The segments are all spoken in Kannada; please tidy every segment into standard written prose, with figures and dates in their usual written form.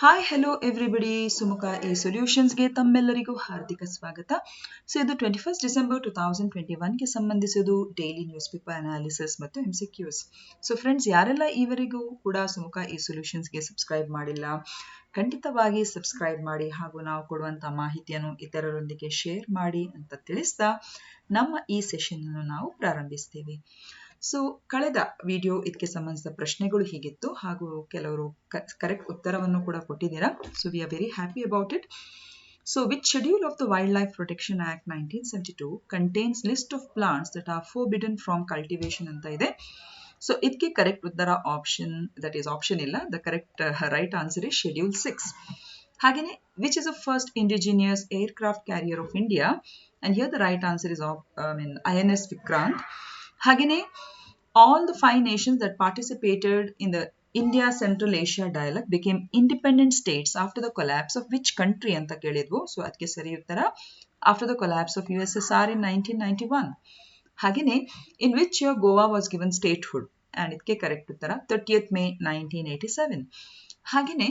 Hi hello everybody Sumukha A ಸೊಲ್ಯೂಷನ್ಸ್ಗೆ ತಮ್ಮೆಲ್ಲರಿಗೂ ಹಾರ್ದಿಕ ಸ್ವಾಗತ. ಸೊ ಇದು 21 ಡಿಸೆಂಬರ್ 2021ಗೆ ಸಂಬಂಧಿಸಿದ್ದು ಡೈಲಿ ನ್ಯೂಸ್ ಪೇಪರ್ ಅನಾಲಿಸಿಸ್ ಮತ್ತು MCQs. ಸೊ ಫ್ರೆಂಡ್ಸ್, ಯಾರೆಲ್ಲ ಈವರೆಗೂ ಕೂಡ ಸುಮುಖ ಎ ಸೊಲ್ಯೂಷನ್ಸ್ಗೆ ಸಬ್ಸ್ಕ್ರೈಬ್ ಮಾಡಿಲ್ಲ, ಖಂಡಿತವಾಗಿ ಸಬ್ಸ್ಕ್ರೈಬ್ ಮಾಡಿ ಹಾಗೂ ನಾವು ಕೊಡುವಂಥ ಮಾಹಿತಿಯನ್ನು ಇತರರೊಂದಿಗೆ ಶೇರ್ ಮಾಡಿ ಅಂತ ತಿಳಿಸ್ತಾ ನಮ್ಮ ಈ ಸೆಷನ್ ಅನ್ನು ನಾವು ಪ್ರಾರಂಭಿಸ್ತೇವೆ. ಸೊ ಕಳೆದ ವಿಡಿಯೋ ಇದಕ್ಕೆ ಸಂಬಂಧಿಸಿದ ಪ್ರಶ್ನೆಗಳು ಹೀಗಿತ್ತು ಹಾಗೂ ಕೆಲವರು ಕರೆಕ್ಟ್ ಉತ್ತರವನ್ನು ಕೂಡ ಕೊಟ್ಟಿದ್ದೀರಾ. So we are very happy about it. So which schedule of the wildlife protection act 1972 contains list of plants that are forbidden from cultivation ಅಂತ ಇದೆ. ಸೊ ಇದಕ್ಕೆ ಕರೆಕ್ಟ್ ಉತ್ತರ ಆಪ್ಷನ್, ದಟ್ ಈಸ್ ಆಪ್ಷನ್ ಇಲ್ಲ, the correct right answer is schedule 6. ಹಾಗೆಯೇ which is the first indigenous aircraft carrier of India, and here the right answer is INS Vikrant. ಹಾಗೆಯೇ all the 5 nations that participated in the India Central Asia dialogue became independent states after the collapse of which country ಅಂತ ಕೇಳಿದ್ವು. ಸೊ ಅದಕ್ಕೆ ಸರಿ ಉತ್ತರ after the collapse of USSR in 1991. ಹಾಗೆಯೇ in which year Goa was given statehood, and ಇದಕ್ಕೆ ಕರೆಕ್ಟ್ ಉತ್ತರ 30th May 1987. ಹಾಗೆಯೇ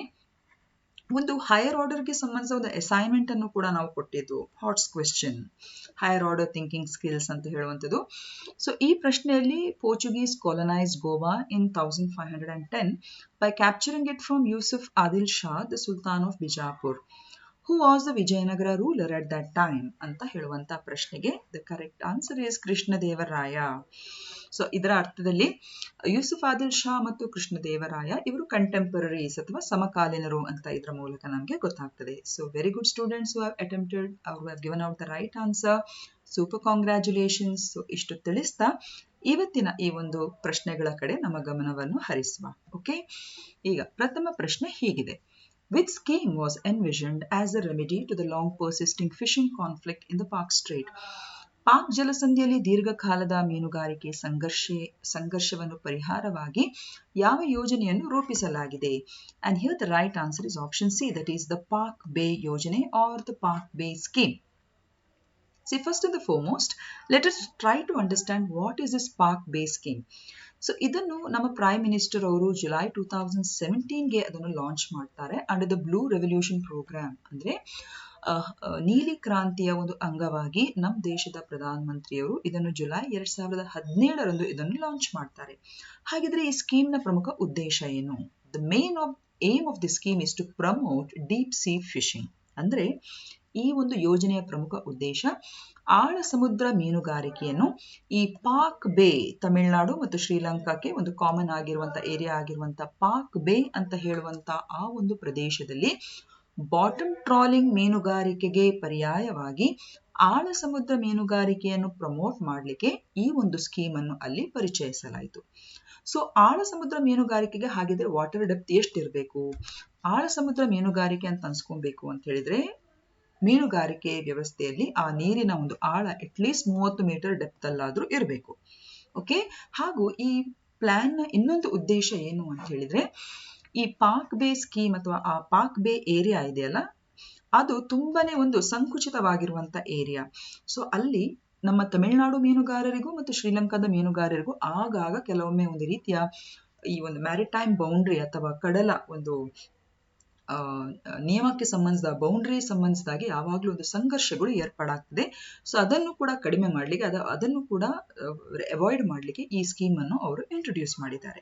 ಒಂದು ಹೈಯರ್ ಆರ್ಡರ್ಗೆ ಸಂಬಂಧಿಸಿದ ಒಂದು ಅಸೈನ್ಮೆಂಟ್ ಅನ್ನು ಕೂಡ ನಾವು ಕೊಟ್ಟಿದ್ದು, HOTS question, higher order thinking skills ಅಂತ ಹೇಳುವಂಥದ್ದು. ಸೊ ಈ ಪ್ರಶ್ನೆಯಲ್ಲಿ Portuguese colonised Goa in 1510 by capturing it from Yusuf Adil Shah, the sultan of Bijapur. Who was the Vijayanagara ruler at that time ಅಂತ ಹೇಳುವಂತ ಪ್ರಶ್ನೆಗೆ the correct answer is Krishnadevaraya. So ಇದರ ಅರ್ಥದಲ್ಲಿ ಯೂಸುಫ್ ಆದಿಲ್ ಶಾ ಮತ್ತು ಕೃಷ್ಣದೇವರಾಯ ಇವರು ಕಂಟೆಂಪರರೀಸ್ ಅಥವಾ ಸಮಕಾಲೀನರು ಅಂತ ಇದರ ಮೂಲಕ ನಮಗೆ ಗೊತ್ತಾಗ್ತದೆ. So very good students who have attempted or who have given out the right answer. Super congratulations. So ಇಷ್ಟು ತಿಳಿಸ್ತಾ ಇವತ್ತಿನ ಈ ಒಂದು ಪ್ರಶ್ನೆಗಳ ಕಡೆ ನಮ್ಮ ಗಮನವನ್ನು ಹರಿಸುವ. ಓಕೆ, ಈಗ ಪ್ರಥಮ ಪ್ರಶ್ನೆ ಹೀಗಿದೆ. Which scheme was envisioned as a remedy to the long persisting fishing conflict in the Pak Strait? Pak ಜಲಸಂಧಿಯಲ್ಲಿ ದೀರ್ಘಕಾಲದ ಮೀನುಗಾರಿಕೆ ಸಂಘರ್ಷವನ್ನು ಪರಿಹಾರವಾಗಿ ಯಾವ ಯೋಜನೆಯನ್ನು ರೂಪಿಸಲಾಗಿದೆ? And here the right answer is option C, that is the Pak Bay ಯೋಜನೆ or the Pak Bay scheme. See, first and the foremost, let us try to understand what is this Pak Bay scheme. So ಇದನ್ನು ನಮ್ಮ ಪ್ರೈಮ್ ಮಿನಿಸ್ಟರ್ ಅವರು ಜುಲೈ 2017ಗೆ ಅದನ್ನು ಲಾಂಚ್ ಮಾಡ್ತಾರೆ under the blue revolution programme. ಅಂದ್ರೆ ನೀಲಿ ಕ್ರಾಂತಿಯ ಒಂದು ಅಂಗವಾಗಿ ನಮ್ಮ ದೇಶದ ಪ್ರಧಾನಮಂತ್ರಿಯವರು ಇದನ್ನು ಜುಲೈ 2017ರಂದು ಇದನ್ನು ಲಾಂಚ್ ಮಾಡ್ತಾರೆ. ಹಾಗಿದ್ರೆ ಈ ಸ್ಕೀಮ್ ನ ಪ್ರಮುಖ ಉದ್ದೇಶ ಏನು? The main aim of the scheme is to promote deep sea fishing. ಅಂದ್ರೆ ಈ ಒಂದು ಯೋಜನೆಯ ಪ್ರಮುಖ ಉದ್ದೇಶ ಆಳ ಸಮುದ್ರ ಮೀನುಗಾರಿಕೆಯನ್ನು ಈ ಪಾಕ್ ಬೇ, ತಮಿಳುನಾಡು ಮತ್ತು ಶ್ರೀಲಂಕಾಕ್ಕೆ ಒಂದು ಕಾಮನ್ ಆಗಿರುವಂತ ಏರಿಯಾ ಆಗಿರುವಂತ ಪಾಕ್ ಬೇ ಅಂತ ಹೇಳುವಂತ ಆ ಒಂದು ಪ್ರದೇಶದಲ್ಲಿ ಬಾಟಮ್ ಟ್ರಾಲಿಂಗ್ ಮೀನುಗಾರಿಕೆಗೆ ಪರ್ಯಾಯವಾಗಿ ಆಳ ಸಮುದ್ರ ಮೀನುಗಾರಿಕೆಯನ್ನು ಪ್ರಮೋಟ್ ಮಾಡಲಿಕ್ಕೆ ಈ ಒಂದು ಸ್ಕೀಮ್ ಅನ್ನು ಅಲ್ಲಿ ಪರಿಚಯಿಸಲಾಯಿತು. ಸೊ ಆಳ ಸಮುದ್ರ ಮೀನುಗಾರಿಕೆಗೆ ಹಾಗಿದ್ರೆ ವಾಟರ್ ಡೆಪ್ತ್ ಎಷ್ಟಿರಬೇಕು? ಆಳ ಸಮುದ್ರ ಮೀನುಗಾರಿಕೆ ಅಂತ ಅನ್ಸ್ಕೊಬೇಕು ಅಂತ ಹೇಳಿದ್ರೆ ಮೀನುಗಾರಿಕೆ ವ್ಯವಸ್ಥೆಯಲ್ಲಿ ಆ ನೀರಿನ ಒಂದು ಆಳ ಅಟ್ಲೀಸ್ಟ್ 30 ಮೀಟರ್ ಡೆಪ್ತ್ ಅಲ್ಲಾದ್ರೂ ಇರಬೇಕು. ಓಕೆ, ಹಾಗೂ ಈ ಪ್ಲಾನ್ ನ ಇನ್ನೊಂದು ಉದ್ದೇಶ ಏನು ಅಂತ ಹೇಳಿದ್ರೆ ಈ ಪಾಕ್ ಬೇ ಸ್ಕೀಮ್ ಅಥವಾ ಆ ಪಾಕ್ ಬೇ ಏರಿಯಾ ಇದೆಯಲ್ಲ, ಅದು ತುಂಬಾನೇ ಒಂದು ಸಂಕುಚಿತವಾಗಿರುವಂತ ಏರಿಯಾ. ಸೊ ಅಲ್ಲಿ ನಮ್ಮ ತಮಿಳುನಾಡು ಮೀನುಗಾರರಿಗೂ ಮತ್ತು ಶ್ರೀಲಂಕಾದ ಮೀನುಗಾರರಿಗೂ ಆಗಾಗ ಕೆಲವೊಮ್ಮೆ ಒಂದು ರೀತಿಯ ಈ ಒಂದು ಮ್ಯಾರಿಟೈಮ್ ಬೌಂಡ್ರಿ ಅಥವಾ ಕಡಲ ಒಂದು ನಿಯಮಕ್ಕೆ ಸಂಬಂಧಿಸಿದ ಬೌಂಡ್ರಿ ಸಂಬಂಧಿಸಿದಾಗಿ ಯಾವಾಗಲೂ ಒಂದು ಸಂಘರ್ಷಗಳು ಏರ್ಪಡಾಗ್ತದೆ. ಸೊ ಅದನ್ನು ಕೂಡ ಕಡಿಮೆ ಮಾಡಲಿಕ್ಕೆ ಅದನ್ನು ಕೂಡ ಅವಾಯ್ಡ್ ಮಾಡಲಿಕ್ಕೆ ಈ ಸ್ಕೀಮ್ ಅನ್ನು ಅವರು ಇಂಟ್ರೊಡ್ಯೂಸ್ ಮಾಡಿದ್ದಾರೆ.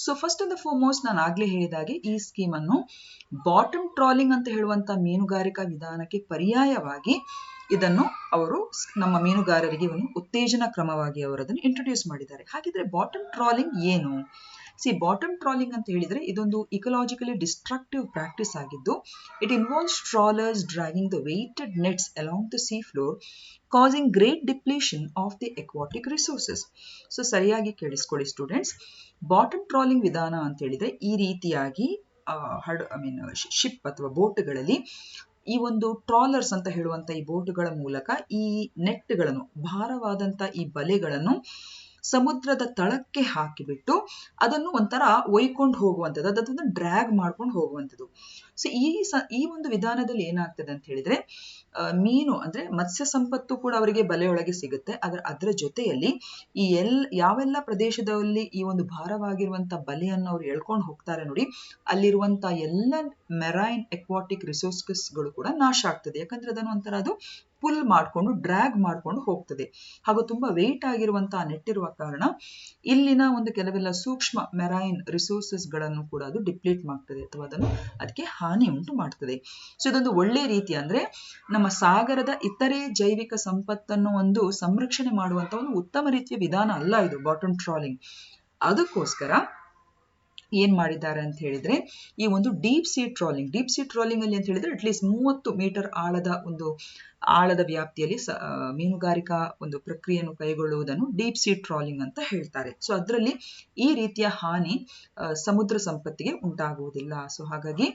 ಸೊ ಫಸ್ಟ್ ಅಂಡ್ ಫಾರ್ಮೋಸ್ಟ್ ನಾನು ಆಗ್ಲೇ ಹೇಳಿದಾಗೆ ಈ ಸ್ಕೀಮ್ ಅನ್ನು ಬಾಟಮ್ ಟ್ರಾಲಿಂಗ್ ಅಂತ ಹೇಳುವಂತ ಮೀನುಗಾರಿಕಾ ವಿಧಾನಕ್ಕೆ ಪರ್ಯಾಯವಾಗಿ ಇದನ್ನು ಅವರು ನಮ್ಮ ಮೀನುಗಾರರಿಗೆ ಒಂದು ಉತ್ತೇಜನ ಕ್ರಮವಾಗಿ ಅವರು ಅದನ್ನು ಇಂಟ್ರೊಡ್ಯೂಸ್ ಮಾಡಿದ್ದಾರೆ. ಹಾಗಿದ್ರೆ ಬಾಟಮ್ ಟ್ರಾಲಿಂಗ್ ಏನು? ಬಾಟಮ್ ಟ್ರಾಲಿಂಗ್ ಅಂತ ಹೇಳಿದ್ರೆ ಇದೊಂದು ಇಕಲಾಜಿಕಲಿ ಡಿಸ್ಟ್ರಕ್ಟಿವ್ ಪ್ರಾಕ್ಟೀಸ್ ಆಗಿದ್ದು, it involves trawlers dragging the weighted nets along the sea floor, causing great depletion of the aquatic resources. So ಸರಿಯಾಗಿ ಕೇಳಿಸ್ಕೊಳ್ಳಿ ಸ್ಟೂಡೆಂಟ್ಸ್, ಬಾಟಮ್ ಟ್ರಾಲಿಂಗ್ ವಿಧಾನ ಅಂತ ಹೇಳಿದ್ರೆ ಈ ರೀತಿಯಾಗಿ ಶಿಪ್ ಅಥವಾ ಬೋಟ್ಗಳಲ್ಲಿ ಈ ಒಂದು ಟ್ರಾಲರ್ಸ್ ಅಂತ ಹೇಳುವಂತ ಈ ಬೋಟ್ಗಳ ಮೂಲಕ ಈ ನೆಟ್ಗಳನ್ನು, ಭಾರವಾದಂತ ಈ ಬಲೆಗಳನ್ನು ಸಮುದ್ರದ ತಳಕ್ಕೆ ಹಾಕಿಬಿಟ್ಟು ಅದನ್ನು ಒಂಥರ ಒಯ್ಕೊಂಡು ಹೋಗುವಂಥದ್ದು, ಅದನ್ನು ಡ್ರ್ಯಾಗ್ ಮಾಡ್ಕೊಂಡು ಹೋಗುವಂಥದ್ದು. ಸೊ ಈ ಒಂದು ವಿಧಾನದಲ್ಲಿ ಏನಾಗ್ತದೆ ಅಂತ ಹೇಳಿದ್ರೆ ಮೀನು ಅಂದ್ರೆ ಮತ್ಸ್ಯ ಸಂಪತ್ತು ಕೂಡ ಅವರಿಗೆ ಬಲೆಯೊಳಗೆ ಸಿಗುತ್ತೆ. ಅದರ ಜೊತೆಯಲ್ಲಿ ಈ ಯಾವೆಲ್ಲ ಪ್ರದೇಶದಲ್ಲಿ ಈ ಒಂದು ಭಾರವಾಗಿರುವಂತ ಬಲೆಯನ್ನು ಅವ್ರು ಎಳ್ಕೊಂಡು ಹೋಗ್ತಾರೆ ನೋಡಿ, ಅಲ್ಲಿರುವಂತ ಎಲ್ಲ ಮೆರೈನ್ ಎಕ್ವಾಟಿಕ್ ರಿಸೋರ್ಸಸ್ಗಳು ಕೂಡ ನಾಶ ಆಗ್ತದೆ. ಯಾಕಂದ್ರೆ ಅದನ್ನು ಒಂಥರ ಅದು ಪುಲ್ ಮಾಡ್ಕೊಂಡು ಡ್ರ್ಯಾಗ್ ಮಾಡ್ಕೊಂಡು ಹೋಗ್ತದೆ. ಹಾಗೂ ತುಂಬಾ ವೆಯ್ಟ್ ಆಗಿರುವಂತಹ ನೆಟ್ಟಿರುವ ಕಾರಣ ಇಲ್ಲಿನ ಒಂದು ಕೆಲವೆಲ್ಲ ಸೂಕ್ಷ್ಮ ಮೆರೈನ್ ರಿಸೋರ್ಸಸ್ ಗಳನ್ನು ಕೂಡ ಅದು ಡಿಪ್ಲೀಟ್ ಮಾಡ್ತದೆ ಅಥವಾ ಅದಕ್ಕೆ ಹಾನಿ ಉಂಟು ಮಾಡ್ತದೆ. ಸೊ ಇದೊಂದು ಒಳ್ಳೆ ರೀತಿ, ಅಂದ್ರೆ ನಮ್ಮ ಸಾಗರದ ಇತರೆ ಜೈವಿಕ ಸಂಪತ್ತನ್ನು ಒಂದು ಸಂರಕ್ಷಣೆ ಮಾಡುವಂತ ಒಂದು ಉತ್ತಮ ರೀತಿಯ ವಿಧಾನ ಅಲ್ಲ ಇದು ಬಾಟಮ್ ಟ್ರಾಲಿಂಗ್. ಅದಕ್ಕೋಸ್ಕರ ಏನ್ ಮಾಡಿದ್ದಾರೆ ಅಂತ ಹೇಳಿದ್ರೆ ಈ ಒಂದು ಡೀಪ್ ಸೀ ಟ್ರಾಲಿಂಗ್ ಅಲ್ಲಿ ಅಂತ ಹೇಳಿದ್ರೆ ಅಟ್ಲೀಸ್ಟ್ 30 ಮೀಟರ್ ಆಳದ ವ್ಯಾಪ್ತಿಯಲ್ಲಿ ಮೀನುಗಾರಿಕಾ ಒಂದು ಪ್ರಕ್ರಿಯೆಯನ್ನು ಕೈಗೊಳ್ಳುವುದನ್ನು ಡೀಪ್ ಸೀ ಟ್ರಾಲಿಂಗ್ ಅಂತ ಹೇಳ್ತಾರೆ. ಸೊ ಅದರಲ್ಲಿ ಈ ರೀತಿಯ ಹಾನಿ ಸಮುದ್ರ ಸಂಪತ್ತಿಗೆ ಉಂಟಾಗುವುದಿಲ್ಲ. ಸೊ ಹಾಗಾಗಿ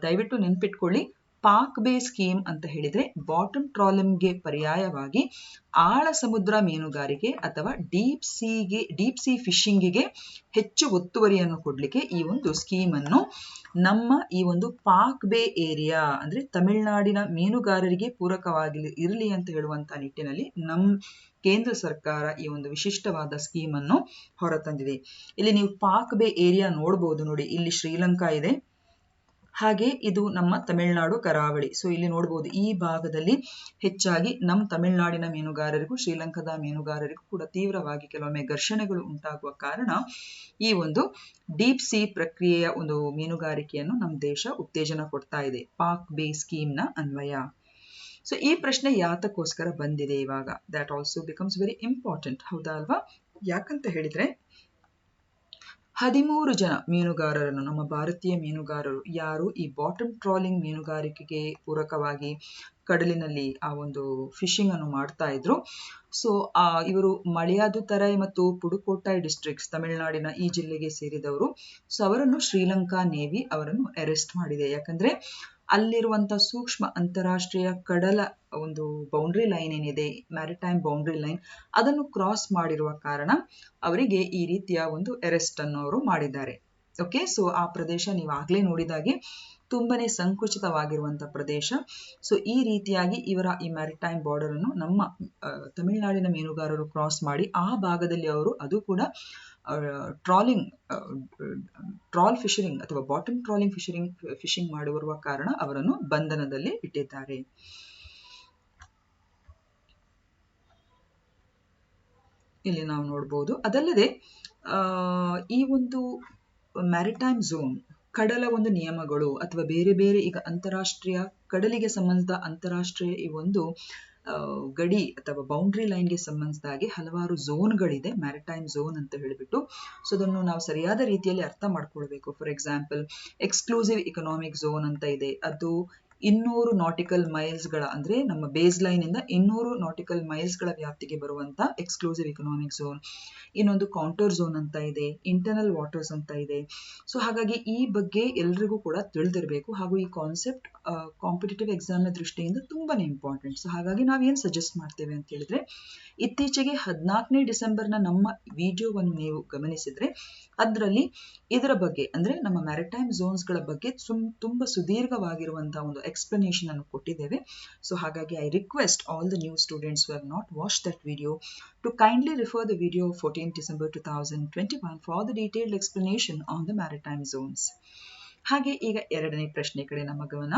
ದಯವಿಟ್ಟು ನೆನ್ಪಿಟ್ಕೊಳ್ಳಿ, ಪಾಕ್ ಬೇ ಸ್ಕೀಮ್ ಅಂತ ಹೇಳಿದ್ರೆ ಬಾಟಮ್ ಟ್ರಾಲಿಂಗ್ಗೆ ಪರ್ಯಾಯವಾಗಿ ಆಳ ಸಮುದ್ರ ಮೀನುಗಾರಿಕೆ ಅಥವಾ ಡೀಪ್ ಸಿ ಫಿಶಿಂಗಿಗೆ ಹೆಚ್ಚು ಒತ್ತುವರಿಯನ್ನು ಕೊಡ್ಲಿಕ್ಕೆ ಈ ಒಂದು ಸ್ಕೀಮ್ ಅನ್ನು ನಮ್ಮ ಈ ಒಂದು ಪಾಕ್ ಬೇ ಏರಿಯಾ ಅಂದ್ರೆ ತಮಿಳುನಾಡಿನ ಮೀನುಗಾರರಿಗೆ ಪೂರಕವಾಗಿ ಇರಲಿ ಅಂತ ಹೇಳುವಂತ ನಿಟ್ಟಿನಲ್ಲಿ ನಮ್ಮ ಕೇಂದ್ರ ಸರ್ಕಾರ ಈ ಒಂದು ವಿಶಿಷ್ಟವಾದ ಸ್ಕೀಮ್ ಅನ್ನು ಹೊರತಂದಿದೆ. ಇಲ್ಲಿ ನೀವು ಪಾಕ್ ಬೇ ಏರಿಯಾ ನೋಡಬಹುದು ನೋಡಿ, ಇಲ್ಲಿ ಶ್ರೀಲಂಕಾ ಇದೆ, ಹಾಗೆ ಇದು ನಮ್ಮ ತಮಿಳುನಾಡು ಕರಾವಳಿ. ಸೊ ಇಲ್ಲಿ ನೋಡಬಹುದು ಈ ಭಾಗದಲ್ಲಿ ಹೆಚ್ಚಾಗಿ ನಮ್ಮ ತಮಿಳುನಾಡಿನ ಮೀನುಗಾರರಿಗೂ ಶ್ರೀಲಂಕಾದ ಮೀನುಗಾರರಿಗೂ ಕೂಡ ತೀವ್ರವಾಗಿ ಕೆಲವೊಮ್ಮೆ ಘರ್ಷಣೆಗಳು ಉಂಟಾಗುವ ಕಾರಣ ಈ ಒಂದು ಡೀಪ್ ಸಿ ಪ್ರಕ್ರಿಯೆಯ ಒಂದು ಮೀನುಗಾರಿಕೆಯನ್ನು ನಮ್ಮ ದೇಶ ಉತ್ತೇಜನ ಕೊಡ್ತಾ ಇದೆ ಪಾಕ್ ಬೇ ಸ್ಕೀಮ್ ನ ಅನ್ವಯ. ಸೊ ಈ ಪ್ರಶ್ನೆ ಯಾತಕ್ಕೋಸ್ಕರ ಬಂದಿದೆ ಇವಾಗ, that also becomes very important, ಹೌದಾ ಅಲ್ವಾ? ಯಾಕಂತ ಹೇಳಿದ್ರೆ 13 ಜನ ಮೀನುಗಾರರನ್ನು, ನಮ್ಮ ಭಾರತೀಯ ಮೀನುಗಾರರು ಯಾರು ಈ ಬಾಟಮ್ ಟ್ರಾಲಿಂಗ್ ಮೀನುಗಾರಿಕೆಗೆ ಪೂರಕವಾಗಿ ಕಡಲಿನಲ್ಲಿ ಆ ಒಂದು ಫಿಶಿಂಗ್ ಅನ್ನು ಮಾಡ್ತಾ ಇದ್ರು. ಸೊ ಇವರು ಮಳೆಯಾದುತರೈ ಮತ್ತು ಪುಡುಕೋಟ್ಟೈ ಡಿಸ್ಟ್ರಿಕ್ಟ್ಸ್ ತಮಿಳುನಾಡಿನ ಈ ಜಿಲ್ಲೆಗೆ ಸೇರಿದವರು. ಸೊ ಅವರನ್ನು ಶ್ರೀಲಂಕಾ ನೇವಿ ಅವರನ್ನು ಅರೆಸ್ಟ್ ಮಾಡಿದೆ. ಯಾಕಂದ್ರೆ ಅಲ್ಲಿರುವಂತ ಸೂಕ್ಷ್ಮ ಅಂತಾರಾಷ್ಟ್ರೀಯ ಕಡಲ ಒಂದು ಬೌಂಡ್ರಿ ಲೈನ್ ಏನಿದೆ, ಮ್ಯಾರಿಟೈಮ್ ಬೌಂಡ್ರಿ ಲೈನ್, ಅದನ್ನು ಕ್ರಾಸ್ ಮಾಡಿರುವ ಕಾರಣ ಅವರಿಗೆ ಈ ರೀತಿಯ ಒಂದು ಅರೆಸ್ಟ್ ಅನ್ನು ಅವರು ಮಾಡಿದ್ದಾರೆ. ಓಕೆ, ಸೊ ಆ ಪ್ರದೇಶ ನೀವು ಆಗ್ಲೇ ನೋಡಿದಾಗೆ ತುಂಬಾನೇ ಸಂಕುಚಿತವಾಗಿರುವಂತ ಪ್ರದೇಶ. ಸೊ ಈ ರೀತಿಯಾಗಿ ಇವರ ಈ ಮ್ಯಾರಿಟೈಮ್ ಬಾರ್ಡರ್ ಅನ್ನು ನಮ್ಮ ತಮಿಳುನಾಡಿನ ಮೀನುಗಾರರು ಕ್ರಾಸ್ ಮಾಡಿ ಆ ಭಾಗದಲ್ಲಿ ಅವರು ಅದು ಕೂಡ ಟ್ರಾಲ್ ಫಿಶರಿಂಗ್ ಅಥವಾ ಬಾಟಮ್ ಟ್ರಾಲಿಂಗ್ ಫಿಶಿಂಗ್ ಮಾಡಿರುವ ಕಾರಣ ಅವರನ್ನು ಬಂಧನದಲ್ಲಿ ಇಟ್ಟಿದ್ದಾರೆ. ಇಲ್ಲಿ ನಾವು ನೋಡಬಹುದು. ಅದಲ್ಲದೆ ಈ ಒಂದು ಮ್ಯಾರಿಟೈಮ್ ಝೋನ್ ಕಡಲ ಒಂದು ನಿಯಮಗಳು ಅಥವಾ ಬೇರೆ ಬೇರೆ ಈಗ ಅಂತಾರಾಷ್ಟ್ರೀಯ ಕಡಲಿಗೆ ಸಂಬಂಧಿಸಿದ ಅಂತಾರಾಷ್ಟ್ರೀಯ ಈ ಒಂದು ಗಡಿ ಅಥವಾ ಬೌಂಡ್ರಿ ಲೈನ್ಗೆ ಸಂಬಂಧಿಸಿದ ಹಾಗೆ ಹಲವಾರು ಝೋನ್ಗಳಿದೆ, ಮ್ಯಾರಿಟೈಮ್ ಝೋನ್ ಅಂತ ಹೇಳಿಬಿಟ್ಟು. ಸೊ ಅದನ್ನು ನಾವು ಸರಿಯಾದ ರೀತಿಯಲ್ಲಿ ಅರ್ಥ ಮಾಡ್ಕೊಳ್ಬೇಕು. For example exclusive economic zone ಅಂತ ಇದೆ, ಅದು 200 ನಾಟಿಕಲ್ ಮೈಲ್ಸ್ಗಳ ಅಂದ್ರೆ ನಮ್ಮ ಬೇಸ್ ಲೈನ್ ಇಂದ 200 ನಾಟಿಕಲ್ ಮೈಲ್ಸ್ಗಳ ವ್ಯಾಪ್ತಿಗೆ ಬರುವಂತ ಎಕ್ಸ್ಕ್ಲೂಸಿವ್ ಇಕನಾಮಿಕ್ ಝೋನ್. ಇನ್ನೊಂದು ಕೌಂಟರ್ ಝೋನ್ ಅಂತ ಇದೆ, ಇಂಟರ್ನಲ್ ವಾಟರ್ಸ್ ಅಂತ ಇದೆ. ಸೊ ಹಾಗಾಗಿ ಈ ಬಗ್ಗೆ ಎಲ್ರಿಗೂ ಕೂಡ ತಿಳಿದಿರಬೇಕು. ಹಾಗೂ ಈ ಕಾನ್ಸೆಪ್ಟ್ ಕಾಂಪಿಟೇಟಿವ್ ಎಕ್ಸಾಮ್ ನ ದೃಷ್ಟಿಯಿಂದ ತುಂಬಾನೇ ಇಂಪಾರ್ಟೆಂಟ್. ಸೊ ಹಾಗಾಗಿ ನಾವೇನ್ ಸಜೆಸ್ಟ್ ಮಾಡ್ತೇವೆ ಅಂತ ಹೇಳಿದ್ರೆ, ಇತ್ತೀಚೆಗೆ 14ನೇ ಡಿಸೆಂಬರ್ನ ನಮ್ಮ ವಿಡಿಯೋವನ್ನು ನೀವು ಗಮನಿಸಿದ್ರೆ ಅದರಲ್ಲಿ ಇದರ ಬಗ್ಗೆ ಅಂದ್ರೆ ನಮ್ಮ ಮ್ಯಾರಿಟೈಮ್ ಝೋನ್ಸ್ ಗಳ ಬಗ್ಗೆ ತುಂಬಾ ಸುದೀರ್ಘವಾಗಿರುವಂತಹ ಒಂದು ಎಕ್ಸ್ಪ್ಲನೇಷನ್ ಅನ್ನು ಕೊಟ್ಟಿದ್ದೇವೆ. ಸೊ ಹಾಗಾಗಿ I request all the new students who have not watched that video to kindly refer the video of 14th December 2021 for the detailed explanation on the maritime zones. ಹಾಗೆ ಈಗ ಎರಡನೇ ಪ್ರಶ್ನೆ ಕಡೆ ನಮ್ಮ ಗಮನ.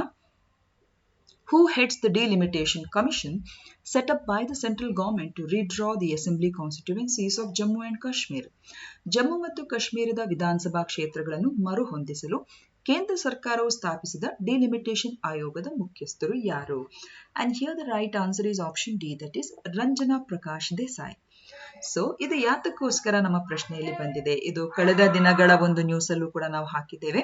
Who heads the Delimitation Commission set up by the central government to redraw the assembly constituencies of Jammu and Kashmir? Jammu ಮತ್ತು ಕಾಶ್ಮೀರದ ವಿಧಾನಸಭಾ ಕ್ಷೇತ್ರಗಳನ್ನು ಮರುಹೊಂದಿಸಲು ಕೇಂದ್ರ ಸರ್ಕಾರವು ಸ್ಥಾಪಿಸಿದ ಡಿಲಿಮಿಟೇಷನ್ ಆಯೋಗದ ಮುಖ್ಯಸ್ಥರು ಯಾರು? And here the right answer is option D, that is Ranjana Prakash Desai. So ಇದು ಯಾತಕ್ಕೋಸ್ಕರ ನಮ್ಮ ಪ್ರಶ್ನೆಯಲ್ಲಿ ಬಂದಿದೆ, ಇದು ಕಳೆದ ದಿನಗಳ ಒಂದು ನ್ಯೂಸ್ ಅಲ್ಲೂ ಕೂಡ ನಾವು ಹಾಕಿದ್ದೇವೆ.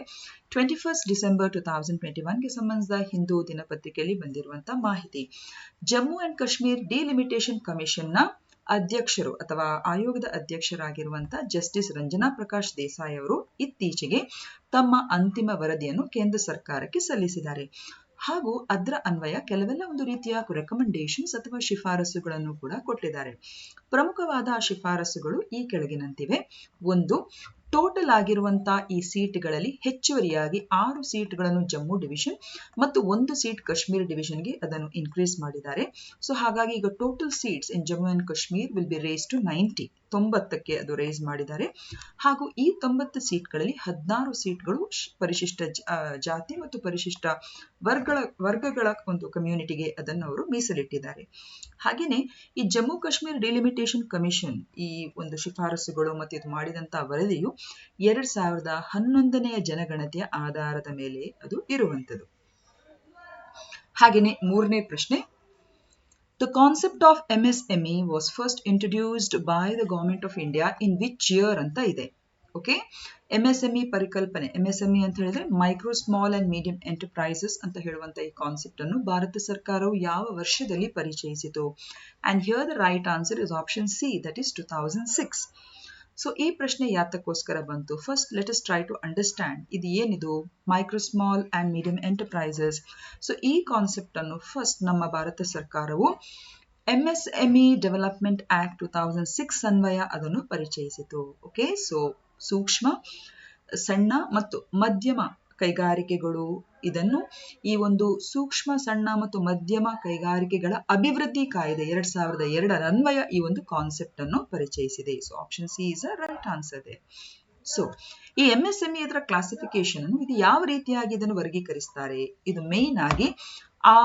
21st ಡಿಸೆಂಬರ್ 2021 ಗೆ ಸಂಬಂಧಿಸಿದ ಹಿಂದೂ ದಿನಪತ್ರಿಕೆಯಲ್ಲಿ ಬಂದಿರುವಂತಹ ಮಾಹಿತಿ. Jammu and Kashmir delimitation commission ನ ಅಧ್ಯಕ್ಷರು ಅಥವಾ ಆಯೋಗದ ಅಧ್ಯಕ್ಷರಾಗಿರುವಂತಹ ಜಸ್ಟಿಸ್ ರಂಜನಾ ಪ್ರಕಾಶ್ ದೇಸಾಯಿ ಅವರು ಇತ್ತೀಚೆಗೆ ತಮ್ಮ ಅಂತಿಮ ವರದಿಯನ್ನು ಕೇಂದ್ರ ಸರ್ಕಾರಕ್ಕೆ ಸಲ್ಲಿಸಿದ್ದಾರೆ. ಹಾಗೂ ಅದರ ಅನ್ವಯ ಕೆಲವೆಲ್ಲ ಒಂದು ರೀತಿಯ ರೆಕಮೆಂಡೇಶನ್ಸ್ ಅಥವಾ ಶಿಫಾರಸುಗಳನ್ನು ಕೂಡ ಕೊಟ್ಟಿದ್ದಾರೆ. ಪ್ರಮುಖವಾದ ಶಿಫಾರಸುಗಳು ಈ ಕೆಳಗಿನಂತಿವೆ. ಒಂದು, ಟೋಟಲ್ ಆಗಿರುವಂತಹ ಈ ಸೀಟ್ಗಳಲ್ಲಿ ಹೆಚ್ಚುವರಿಯಾಗಿ 6 ಸೀಟ್ಗಳನ್ನು ಜಮ್ಮು ಡಿವಿಷನ್ ಮತ್ತು 1 ಸೀಟ್ ಕಾಶ್ಮೀರ್ ಡಿವಿಷನ್ಗೆ ಅದನ್ನು ಇನ್ಕ್ರೀಸ್ ಮಾಡಿದ್ದಾರೆ. ಸೊ ಹಾಗಾಗಿ ಈಗ total seats in Jammu and Kashmir will be raised to 90ಕ್ಕೆ ಅದು ರೇಸ್ ಮಾಡಿದ್ದಾರೆ. ಹಾಗೂ ಈ 90 ಸೀಟ್ಗಳಲ್ಲಿ 16 ಸೀಟ್ಗಳು ಪರಿಶಿಷ್ಟ ಜಾತಿ ಮತ್ತು ಪರಿಶಿಷ್ಟ ವರ್ಗಗಳ ಒಂದು ಕಮ್ಯುನಿಟಿಗೆ ಅದನ್ನು ಅವರು ಮೀಸಲಿಟ್ಟಿದ್ದಾರೆ. ಹಾಗೆಯೇ ಈ ಜಮ್ಮು ಕಾಶ್ಮೀರ್ ಡಿಲಿಮಿಟೇಷನ್ ಕಮಿಷನ್ ಈ ಒಂದು ಶಿಫಾರಸುಗಳು ಮತ್ತು ಇದು ಮಾಡಿದಂತಹ ವರದಿಯು 2011ನೇ ಜನಗಣತಿಯ ಆಧಾರದ ಮೇಲೆ ಅದು ಇರುವಂತದ್ದು. ಹಾಗೆಯೇ ಮೂರನೇ ಪ್ರಶ್ನೆ, The concept of MSME was first introduced by the government of India in which year ಅಂತ ಇದೆ. ಓಕೆ, MSME ಪರಿಕಲ್ಪನೆ, MSME ಅಂತ ಹೇಳಿದ್ರೆ micro small and medium enterprises ಅಂತ ಹೇಳುವಂತ ಈ ಕಾನ್ಸೆಪ್ಟ್ ಅನ್ನು ಭಾರತ ಸರ್ಕಾರವು ಯಾವ ವರ್ಷದಲ್ಲಿ ಪರಿಚಯಿಸಿತು? And here the right answer is option C, that is 2006. So ಈ ಪ್ರಶ್ನೆ ಯಾತಕ್ಕೋಸ್ಕರ ಬಂತು? First let us try to understand ಇದು ಏನಿದು micro small and medium enterprises. So ಈ ಕಾನ್ಸೆಪ್ಟ್ ಅನ್ನು ಫಸ್ಟ್ ನಮ್ಮ ಭಾರತ ಸರ್ಕಾರವು MSME ಡೆವಲಪ್ಮೆಂಟ್ ಆಕ್ಟ್ 2006 ಅನ್ವಯ ಅದನ್ನು ಪರಿಚಯಿಸಿತು. ಓಕೆ, ಸೊ ಸೂಕ್ಷ್ಮ, ಸಣ್ಣ ಮತ್ತು ಮಧ್ಯಮ ಕೈಗಾರಿಕೆಗಳು, ಇದನ್ನು ಈ ಒಂದು ಸೂಕ್ಷ್ಮ, ಸಣ್ಣ ಮತ್ತು ಮಧ್ಯಮ ಕೈಗಾರಿಕೆಗಳ ಅಭಿವೃದ್ಧಿ ಕಾಯ್ದೆ 2002 ಅನ್ವಯ ಈ ಒಂದು ಕಾನ್ಸೆಪ್ಟ್ ಅನ್ನು ಪರಿಚಯಿಸಿದೆ. So option C is a right answer they. So ಈ MSME ಇದರ ಕ್ಲಾಸಿಫಿಕೇಶನ್ ಅನ್ನು ಇದು ಯಾವ ರೀತಿಯಾಗಿ ಇದನ್ನು ವರ್ಗೀಕರಿಸ್ತಾರೆ? ಇದು ಮೇನ್ ಆಗಿ ಆ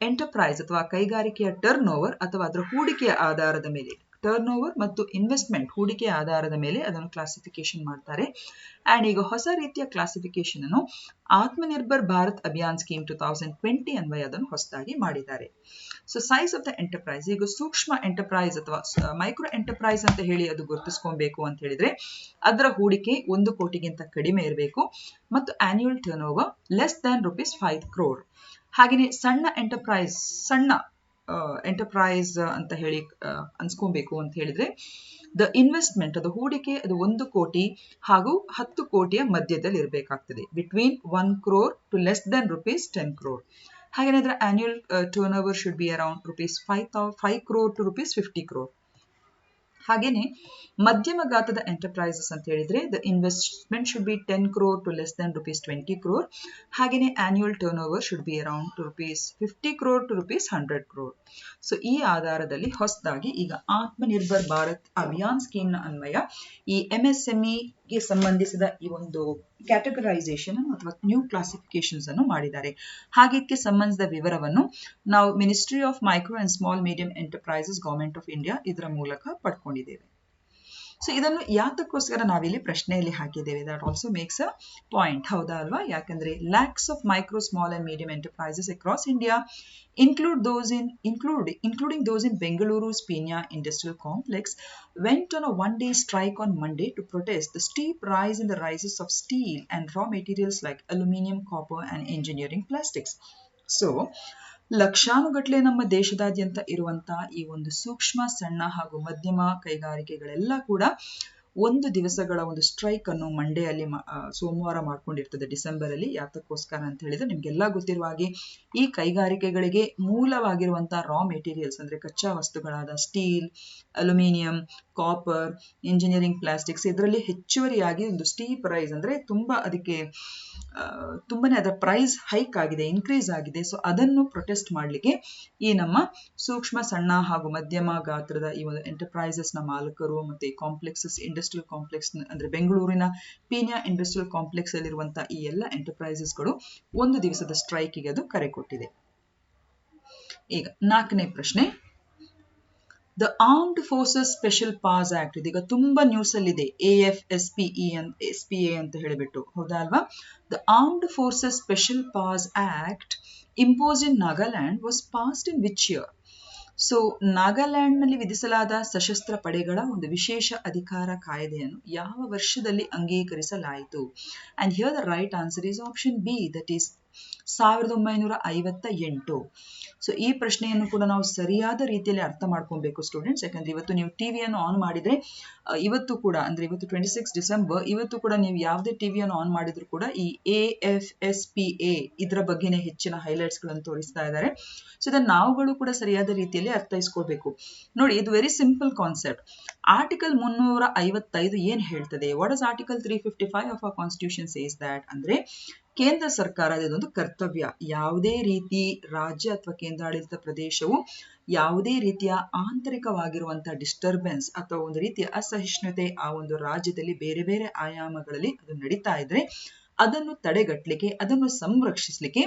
ಎಂಟರ್ಪ್ರೈಸ್ ಅಥವಾ ಕೈಗಾರಿಕೆಯ ಟರ್ನ್ ಓವರ್ ಅಥವಾ ಅದರ ಹೂಡಿಕೆಯ ಆಧಾರದ ಮೇಲೆ, ಟರ್ನ್ ಓವರ್ ಮತ್ತು ಇನ್ವೆಸ್ಟ್ಮೆಂಟ್ ಹೂಡಿಕೆಯ ಆಧಾರದ ಮೇಲೆ ಅದನ್ನು ಕ್ಲಾಸಿಫಿಕೇಶನ್ ಮಾಡ್ತಾರೆ. ಅಂಡ್ ಈಗ ಹೊಸ ರೀತಿಯ ಕ್ಲಾಸಿಫಿಕೇಶನ್ ಅನ್ನು ಆತ್ಮನಿರ್ಭರ್ ಭಾರತ್ ಅಭಿಯಾನ್ ಸ್ಕೀಮ್ 2020 ಅನ್ವಯ ಅದನ್ನು ಹೊಸದಾಗಿ ಮಾಡಿದ್ದಾರೆ. So size of the enterprise, ಈಗ ಸೂಕ್ಷ್ಮ ಎಂಟರ್ಪ್ರೈಸ್ ಅಥವಾ ಮೈಕ್ರೋ ಎಂಟರ್ಪ್ರೈಸ್ ಅಂತ ಹೇಳಿ ಅದು ಗುರುತಿಸ್ಕೊಬೇಕು ಅಂತ ಹೇಳಿದ್ರೆ ಅದರ ಹೂಡಿಕೆ 1 ಕೋಟಿಗಿಂತ ಕಡಿಮೆ ಇರಬೇಕು ಮತ್ತು annual turn over less than ₹5 crore. ಹಾಗೆಯೇ ಸಣ್ಣ ಎಂಟರ್ಪ್ರೈಸ್ ಅಂತ ಹೇಳಿ ಅನ್ಸ್ಕೊಬೇಕು ಅಂತ ಹೇಳಿದ್ರೆ ದ ಇನ್ವೆಸ್ಟ್ಮೆಂಟ್, ಅದು ಹೂಡಿಕೆ ಅದು 1 ಕೋಟಿ ಹಾಗೂ 10 ಕೋಟಿಯ ಮಧ್ಯದಲ್ಲಿ ಇರಬೇಕಾಗ್ತದೆ, between 1 crore to less than ₹10 crore. ಹಾಗೆಯೇ ಅದರ annual turnover should be around ₹5 crore to ₹50 crore. ಹಾಗೇನೆ ಮಧ್ಯಮ ಗಾತ್ರದ ಎಂಟರ್ಪ್ರೈಸಸ್ ಅಂತ ಹೇಳಿದ್ರೆ the investment should be 10 crore to less than ₹20 crore. ಹಾಗೇನೆ annual turnover should be around ₹50 crore to ₹100 crore. So ಈ ಆಧಾರದಲ್ಲಿ ಹೊಸದಾಗಿ ಈಗ ಆತ್ಮನಿರ್ಭರ್ ಭಾರತ್ ಅಭಿಯಾನ್ ಸ್ಕೀಮ್ ನ ಅನ್ವಯ ಈ MSME ಗೆ ಸಂಬಂಧಿಸಿದ ಈ ಒಂದು ಕ್ಯಾಟಗರೈಸೇಷನ್ ಅಥವಾ ನ್ಯೂ ಕ್ಲಾಸಿಫಿಕೇಶನ್ಸ್ ಅನ್ನು ಮಾಡಿದ್ದಾರೆ. ಹಾಗೆ ಇದಕ್ಕೆ ಸಂಬಂಧಿಸಿದ ವಿವರವನ್ನು ನಾವು ministry of micro and small medium enterprises government of India ಇದರ ಮೂಲಕ ಪಡ್ಕೊಂಡಿದ್ದೇವೆ. ಸೊ ಇದನ್ನು ಯಾತಕ್ಕೋಸ್ಕರ ನಾವಿಲ್ಲಿ ಪ್ರಶ್ನೆಯಲ್ಲಿ ಹಾಕಿದ್ದೇವೆ? That also makes a point, ಹೌದಾ ಅಲ್ವಾ? ಯಾಕಂದ್ರೆ lakhs of micro small and medium enterprises across India including those in Bengaluru's Peenya Industrial Complex went on a one-day strike on Monday to protest the steep rise in the prices of steel and raw materials like aluminium, copper and engineering plastics. So ಲಕ್ಷಾನುಗಟ್ಟಲೆ ನಮ್ಮ ದೇಶದಾದ್ಯಂತ ಇರುವಂತಹ ಈ ಒಂದು ಸೂಕ್ಷ್ಮ, ಸಣ್ಣ ಹಾಗೂ ಮಧ್ಯಮ ಕೈಗಾರಿಕೆಗಳೆಲ್ಲ ಕೂಡ 1 ದಿವಸಗಳ ಒಂದು ಸ್ಟ್ರೈಕ್ ಅನ್ನು ಮಂಡೆಯಲ್ಲಿ ಸೋಮವಾರ ಮಾಡ್ಕೊಂಡಿರ್ತದೆ ಡಿಸೆಂಬರ್ ಅಲ್ಲಿ. ಯಾತಕ್ಕೋಸ್ಕರ ಅಂತ ಹೇಳಿದ್ರೆ ನಿಮ್ಗೆಲ್ಲ ಗೊತ್ತಿರುವ ಹಾಗೆ ಈ ಕೈಗಾರಿಕೆಗಳಿಗೆ ಮೂಲವಾಗಿರುವಂತಹ ರಾ ಮೆಟೀರಿಯಲ್ಸ್ ಅಂದ್ರೆ ಕಚ್ಚಾ ವಸ್ತುಗಳಾದ steel, aluminium, copper, engineering plastics ಇದರಲ್ಲಿ ಹೆಚ್ಚುವರಿಯಾಗಿ ಒಂದು ಸ್ಟೀಪ್ ರೈಸ್ ಅಂದ್ರೆ ತುಂಬಾನೇ ಅದರ ಪ್ರೈಸ್ ಹೈಕ್ ಆಗಿದೆ, ಇನ್ಕ್ರೀಸ್ ಆಗಿದೆ. ಸೊ ಅದನ್ನು ಪ್ರೊಟೆಸ್ಟ್ ಮಾಡ್ಲಿಕ್ಕೆ ಈ ನಮ್ಮ ಸೂಕ್ಷ್ಮ, ಸಣ್ಣ ಹಾಗೂ ಮಧ್ಯಮ ಗಾತ್ರದ ಈ ಒಂದು ಎಂಟರ್ಪ್ರೈಸಸ್ ನ ಮಾಲಕರು ಮತ್ತೆ ಕಾಂಪ್ಲೆಕ್ಸಸ್, ಇಂಡಸ್ಟ್ರಿಯಲ್ ಕಾಂಪ್ಲೆಕ್ಸ್ ಅಂದ್ರೆ ಬೆಂಗಳೂರಿನ ಪೀಣ್ಯ ಇಂಡಸ್ಟ್ರಿಯಲ್ ಕಾಂಪ್ಲೆಕ್ಸ್ ಅಲ್ಲಿರುವಂತಹ ಈ ಎಲ್ಲ ಎಂಟರ್ಪ್ರೈಸಸ್ಗಳು 1 ದಿವಸದ ಸ್ಟ್ರೈಕ್ಗೆ ಅದು ಕರೆ ಕೊಟ್ಟಿದೆ. ಈಗ 4ನೇ ಪ್ರಶ್ನೆ, the armed forces special pass act, ಇದೀಗ ತುಂಬಾ ನ್ಯೂಸ್ ಅಲ್ಲಿ ಇದೆ, AFSPA ಅಂತ ಹೇಳಿಬಿಟ್ಟು, ಹೌದಾ ಅಲ್ವಾ? The armed forces special pass act imposed in Nagaland was passed in which year? So Nagaland ನಲ್ಲಿ ವಿಧಿಸಲಾದ ಸಶಸ್ತ್ರ ಪಡೆಗಳ ಒಂದು ವಿಶೇಷ ಅಧಿಕಾರ ಕಾಯ್ದೆಯನ್ನು ಯಾವ ವರ್ಷದಲ್ಲಿ ಅಂಗೀಕರಿಸಲಾಯಿತು? And here the right answer is option B, that is 1958. So ಈ ಪ್ರಶ್ನೆಯನ್ನು ಕೂಡ ನಾವು ಸರಿಯಾದ ರೀತಿಯಲ್ಲಿ ಅರ್ಥ ಮಾಡ್ಕೊಬೇಕು ಸ್ಟೂಡೆಂಟ್ಸ್. ಯಾಕಂದ್ರೆ ಇವತ್ತು ನೀವು ಟಿವಿಯನ್ನು ಆನ್ ಮಾಡಿದ್ರೆ ಇವತ್ತು ಕೂಡ ಅಂದ್ರೆ ಇವತ್ತು 26 ಡಿಸೆಂಬರ್, ಇವತ್ತು ಕೂಡ ನೀವು ಯಾವುದೇ ಟಿವಿಯನ್ನು ಆನ್ ಮಾಡಿದ್ರು ಕೂಡ ಈ AFSPA ಇದರ ಬಗ್ಗೆನೇ ಹೆಚ್ಚಿನ ಹೈಲೈಟ್ಸ್ ಗಳನ್ನು ತೋರಿಸ್ತಾ ಇದ್ದಾರೆ. ಸೊ ಇದನ್ನು ನಾವುಗಳು ಕೂಡ ಸರಿಯಾದ ರೀತಿಯಲ್ಲಿ ಅರ್ಥೈಸ್ಕೋಬೇಕು. ನೋಡಿ, ಇದು ವೆರಿ ಸಿಂಪಲ್ ಕಾನ್ಸೆಪ್ಟ್. ಆರ್ಟಿಕಲ್ 355 ಏನ್ ಹೇಳ್ತದೆ? What is article 355 of our constitution says that ಅಂದ್ರೆ ಕೇಂದ್ರ ಸರ್ಕಾರದ ಇದೊಂದು ಕರ್ತವ್ಯ, ಯಾವುದೇ ರೀತಿ ರಾಜ್ಯ ಅಥವಾ ಕೇಂದ್ರಾಡಳಿತ ಪ್ರದೇಶವು ಯಾವುದೇ ರೀತಿಯ ಆಂತರಿಕವಾಗಿರುವಂತಹ ಡಿಸ್ಟರ್ಬೆನ್ಸ್ ಅಥವಾ ಒಂದು ರೀತಿಯ ಅಸಹಿಷ್ಣುತೆ ಆ ಒಂದು ರಾಜ್ಯದಲ್ಲಿ ಬೇರೆ ಬೇರೆ ಆಯಾಮಗಳಲ್ಲಿ ಅದು ನಡೀತಾ ಇದ್ರೆ ಅದನ್ನು ತಡೆಗಟ್ಟಲಿಕ್ಕೆ, ಅದನ್ನು ಸಂರಕ್ಷಿಸಲಿಕ್ಕೆ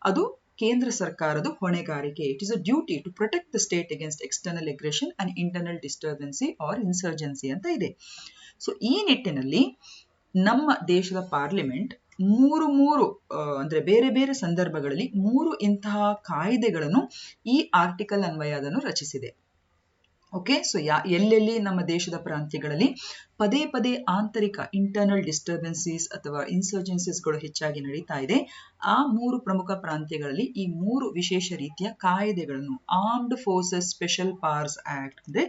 ಅದು ಕೇಂದ್ರ ಸರ್ಕಾರದ ಹೊಣೆಗಾರಿಕೆ. It is a duty to protect the state against external aggression and internal disturbance or insurgency ಅಂತ ಇದೆ. ಸೊ ಈ ನಿಟ್ಟಿನಲ್ಲಿ ನಮ್ಮ ದೇಶದ ಪಾರ್ಲಿಮೆಂಟ್ ಮೂರು ಅಂದ್ರೆ ಬೇರೆ ಬೇರೆ ಸಂದರ್ಭಗಳಲ್ಲಿ 3 ಇಂತಹ ಕಾಯ್ದೆಗಳನ್ನು ಈ ಆರ್ಟಿಕಲ್ ಅನ್ವಯ ಅದನ್ನು ರಚಿಸಿದೆ. ಓಕೆ, ಸೊ ಎಲ್ಲೆಲ್ಲಿ ನಮ್ಮ ದೇಶದ ಪ್ರಾಂತ್ಯಗಳಲ್ಲಿ ಪದೇ ಪದೇ ಆಂತರಿಕ ಇಂಟರ್ನಲ್ ಡಿಸ್ಟರ್ಬೆನ್ಸಸ್ ಅಥವಾ ಇನ್ಸರ್ಜೆನ್ಸಸ್ಗಳು ಹೆಚ್ಚಾಗಿ ನಡೀತಾ ಇದೆ, ಆ 3 ಪ್ರಮುಖ ಪ್ರಾಂತ್ಯಗಳಲ್ಲಿ ಈ 3 ವಿಶೇಷ ರೀತಿಯ ಕಾಯ್ದೆಗಳನ್ನು armed forces special powers act ಅಂದ್ರೆ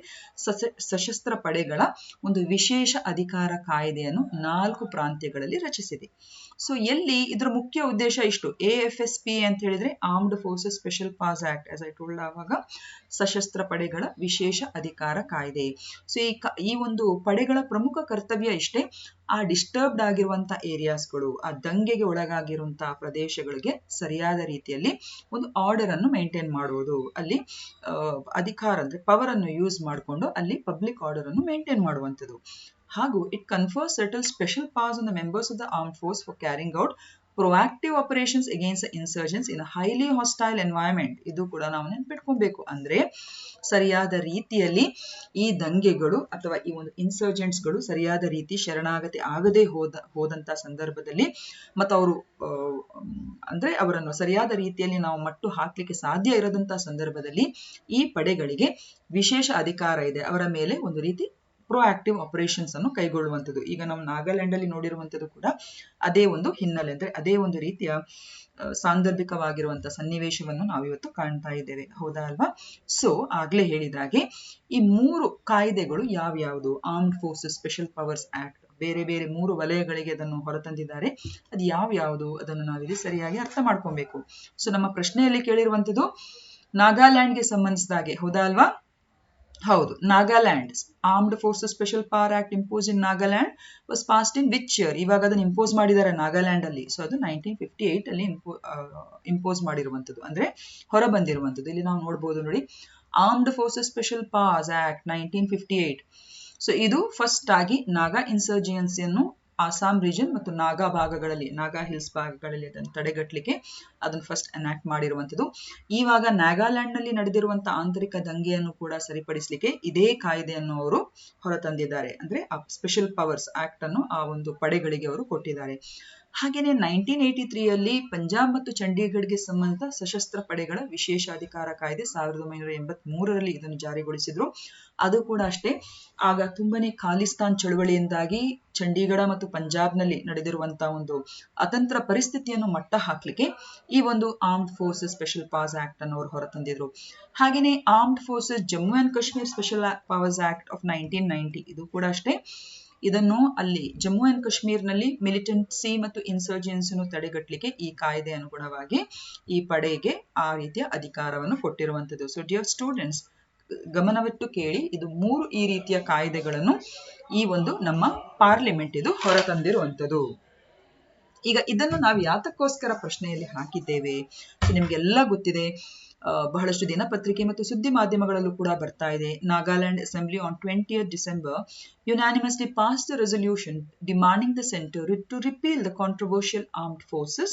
ಸಶಸ್ತ್ರ ಪಡೆಗಳ ಒಂದು ವಿಶೇಷ ಅಧಿಕಾರ ಕಾಯ್ದೆಯನ್ನು 4 ಪ್ರಾಂತ್ಯಗಳಲ್ಲಿ ರಚಿಸಿದೆ. ಸೊ ಎಲ್ಲಿ ಇದರ ಮುಖ್ಯ ಉದ್ದೇಶ ಇಷ್ಟು, AFSPA ಅಂತ ಹೇಳಿದ್ರೆ armed forces special powers act, as I told ಆವಾಗ ಸಶಸ್ತ್ರ ಪಡೆಗಳ ವಿಶೇಷ ಅಧಿಕಾರ ಕಾಯ್ದೆ. ಸೊ ಈ ಒಂದು ಪಡೆಗಳ ಪ್ರಮುಖ ಕರ್ತವ್ಯ ಇಷ್ಟೇ, ಆ ಡಿಸ್ಟರ್ಬ್ಡ್ ಆಗಿರುವಂತಹ ಏರಿಯಾಸ್ಗಳು, ಆ ದಂಗೆಗೆ ಒಳಗಾಗಿರುವಂತಹ ಪ್ರದೇಶಗಳಿಗೆ ಸರಿಯಾದ ರೀತಿಯಲ್ಲಿ ಒಂದು ಆರ್ಡರ್ ಅನ್ನು ಮೇಂಟೈನ್ ಮಾಡುವುದು, ಅಲ್ಲಿ ಅಧಿಕಾರ ಅಂದ್ರೆ ಪವರ್ ಅನ್ನು ಯೂಸ್ ಮಾಡಿಕೊಂಡು ಅಲ್ಲಿ ಪಬ್ಲಿಕ್ ಆರ್ಡರ್ ಅನ್ನು ಮೇಂಟೈನ್ ಮಾಡುವಂಥದ್ದು. ಹಾಗೂ it confers certain special powers on the members of the armed force for carrying out proactive operations against the insurgents in highly hostile environment. ಇದು ಕೂಡ ನಾವು ನೆನ್ಪಿಟ್ಕೊಬೇಕು. ಅಂದ್ರೆ ಸರಿಯಾದ ರೀತಿಯಲ್ಲಿ ಈ ದಂಗೆಗಳು ಅಥವಾ ಈ ಒಂದು ಇನ್ಸರ್ಜೆಂಟ್ಸ್ಗಳು ಸರಿಯಾದ ರೀತಿ ಶರಣಾಗತಿ ಆಗದೆ ಹೋದಂತ ಸಂದರ್ಭದಲ್ಲಿ ಮತ್ತು ಅವರು ಅಂದ್ರೆ ಅವರನ್ನು ಸರಿಯಾದ ರೀತಿಯಲ್ಲಿ ನಾವು ಮಟ್ಟು ಹಾಕ್ಲಿಕ್ಕೆ ಸಾಧ್ಯ ಇರದಂತಹ ಸಂದರ್ಭದಲ್ಲಿ ಈ ಪಡೆಗಳಿಗೆ ವಿಶೇಷ ಅಧಿಕಾರ ಇದೆ, ಅವರ ಮೇಲೆ ಒಂದು ರೀತಿ ಪ್ರೊಆಕ್ಟಿವ್ ಆಪರೇಷನ್ಸ್ ಅನ್ನು ಕೈಗೊಳ್ಳುವಂಥದ್ದು. ಈಗ ನಾವು ನಾಗಾಲ್ಯಾಂಡ್ ಅಲ್ಲಿ ನೋಡಿರುವಂಥದ್ದು ಕೂಡ ಅದೇ ಒಂದು ಹಿನ್ನೆಲೆ, ಅಂದ್ರೆ ಅದೇ ಒಂದು ರೀತಿಯ ಸಾಂದರ್ಭಿಕವಾಗಿರುವಂತಹ ಸನ್ನಿವೇಶವನ್ನು ನಾವಿವತ್ತು ಕಾಣ್ತಾ ಇದ್ದೇವೆ, ಹೌದಾ ಅಲ್ವಾ? ಸೊ ಆಗ್ಲೇ ಹೇಳಿದಾಗೆ ಈ 3 ಕಾಯ್ದೆಗಳು ಯಾವ್ಯಾವುದು? Armed forces special powers act ಬೇರೆ ಬೇರೆ 3 ವಲಯಗಳಿಗೆ ಅದನ್ನು ಹೊರತಂದಿದ್ದಾರೆ. ಅದು ಯಾವ್ಯಾವುದು ಅದನ್ನು ನಾವಿಲ್ಲಿ ಸರಿಯಾಗಿ ಅರ್ಥ ಮಾಡ್ಕೊಬೇಕು. ಸೊ ನಮ್ಮ ಪ್ರಶ್ನೆಯಲ್ಲಿ ಕೇಳಿರುವಂಥದ್ದು ನಾಗಾಲ್ಯಾಂಡ್ಗೆ ಸಂಬಂಧಿಸಿದಾಗೆ, ಹೌದಾ ಅಲ್ವಾ? ಹೌದು, Nagaland armed forces special power act impose in Nagaland was passed in which year? ಇವಾಗ ಅದನ್ನು ಇಂಪೋಸ್ ಮಾಡಿದ್ದಾರೆ ನಾಗಾಲ್ಯಾಂಡ್ ಅಲ್ಲಿ. ಸೊ ಅದು 1958 ಅಲ್ಲಿ ಇಂಪೋಸ್ ಮಾಡಿರುವಂಥದ್ದು, ಅಂದ್ರೆ ಹೊರ ಬಂದಿರುವಂಥದ್ದು. ಇಲ್ಲಿ ನಾವು ನೋಡ್ಬೋದು ನೋಡಿ, armed forces special powers act 1958. So ಇದು ಫಸ್ಟ್ ಆಗಿ ನಾಗಾ ಇನ್ಸರ್ಜೆನ್ಸಿಯನ್ನು ಆಸಾಂ ರೀಜನ್ ಮತ್ತು ನಾಗಾ ಭಾಗಗಳಲ್ಲಿ, ನಾಗಾ ಹಿಲ್ಸ್ ಭಾಗಗಳಲ್ಲಿ ಅದನ್ನು ತಡೆಗಟ್ಟಲಿಕ್ಕೆ ಅದನ್ನು ಫಸ್ಟ್ ಎನಾಕ್ಟ್ ಮಾಡಿರುವಂಥದ್ದು. ಇವಾಗ ನಾಗಾಲ್ಯಾಂಡ್ ನಲ್ಲಿ ನಡೆದಿರುವಂತಹ ಆಂತರಿಕ ದಂಗೆಯನ್ನು ಕೂಡ ಸರಿಪಡಿಸಲಿಕ್ಕೆ ಇದೇ ಕಾಯ್ದೆಯನ್ನು ಅವರು ಹೊರತಂದಿದ್ದಾರೆ. ಅಂದ್ರೆ ಆ ಸ್ಪೆಷಲ್ ಪವರ್ಸ್ ಆಕ್ಟ್ ಅನ್ನು ಆ ಒಂದು ಪಡೆಗಳಿಗೆ ಅವರು ಕೊಟ್ಟಿದ್ದಾರೆ. ಹಾಗೇನೆ 1983 ಅಲ್ಲಿ ಪಂಜಾಬ್ ಮತ್ತು ಚಂಡೀಗಢ್ಗೆ ಸಂಬಂಧ ಸಶಸ್ತ್ರ ಪಡೆಗಳ ವಿಶೇಷ ಅಧಿಕಾರ ಕಾಯ್ದೆ 1983ರಲ್ಲಿ ಇದನ್ನು ಜಾರಿಗೊಳಿಸಿದ್ರು. ಅದು ಕೂಡ ಅಷ್ಟೇ, ಆಗ ತುಂಬಾನೇ ಖಾಲಿಸ್ತಾನ್ ಚಳುವಳಿಯಿಂದಾಗಿ ಚಂಡೀಗಢ ಮತ್ತು ಪಂಜಾಬ್ನಲ್ಲಿ ನಡೆದಿರುವಂತಹ ಒಂದು ಅತಂತ್ರ ಪರಿಸ್ಥಿತಿಯನ್ನು ಮಟ್ಟ ಹಾಕ್ಲಿಕ್ಕೆ ಈ ಒಂದು armed forces special powers act ಅನ್ನು ಅವರು ಹೊರತಂದಿದ್ರು. ಹಾಗೇನೆ armed forces Jammu and Kashmir special powers act of 1990, ಇದು ಕೂಡ ಅಷ್ಟೇ, ಇದನ್ನು ಅಲ್ಲಿ ಜಮ್ಮು ಅಂಡ್ ಕಾಶ್ಮೀರ್ನಲ್ಲಿ ಮಿಲಿಟೆನ್ಸಿ ಮತ್ತು ಇನ್ಸರ್ಜೆನ್ಸಿಯನ್ನು ತಡೆಗಟ್ಟಲಿಕ್ಕೆ ಈ ಕಾಯ್ದೆ ಅನುಗುಣವಾಗಿ ಈ ಪಡೆಗೆ ಆ ರೀತಿಯ ಅಧಿಕಾರವನ್ನು ಕೊಟ್ಟಿರುವಂಥದ್ದು. ಸೊ ಡಿಯರ್ ಸ್ಟೂಡೆಂಟ್ಸ್, ಗಮನವಿಟ್ಟು ಕೇಳಿ, ಇದು 3 ಈ ರೀತಿಯ ಕಾಯ್ದೆಗಳನ್ನು ಈ ಒಂದು ನಮ್ಮ ಪಾರ್ಲಿಮೆಂಟ್ ಇದು ಹೊರತಂದಿರುವಂಥದ್ದು. ಈಗ ಇದನ್ನು ನಾವು ಯಾತಕ್ಕೋಸ್ಕರ ಪ್ರಶ್ನೆಯಲ್ಲಿ ಹಾಕಿದ್ದೇವೆ? ನಿಮ್ಗೆಲ್ಲ ಗೊತ್ತಿದೆ, ಬಹಳಷ್ಟು ದಿನಪತ್ರಿಕೆ ಮತ್ತು ಸುದ್ದಿ ಮಾಧ್ಯಮಗಳಲ್ಲೂ ಕೂಡ ಬರ್ತಾ ಇದೆ. Nagaland assembly on 20th December unanimously passed a resolution demanding the center to repeal the controversial Armed Forces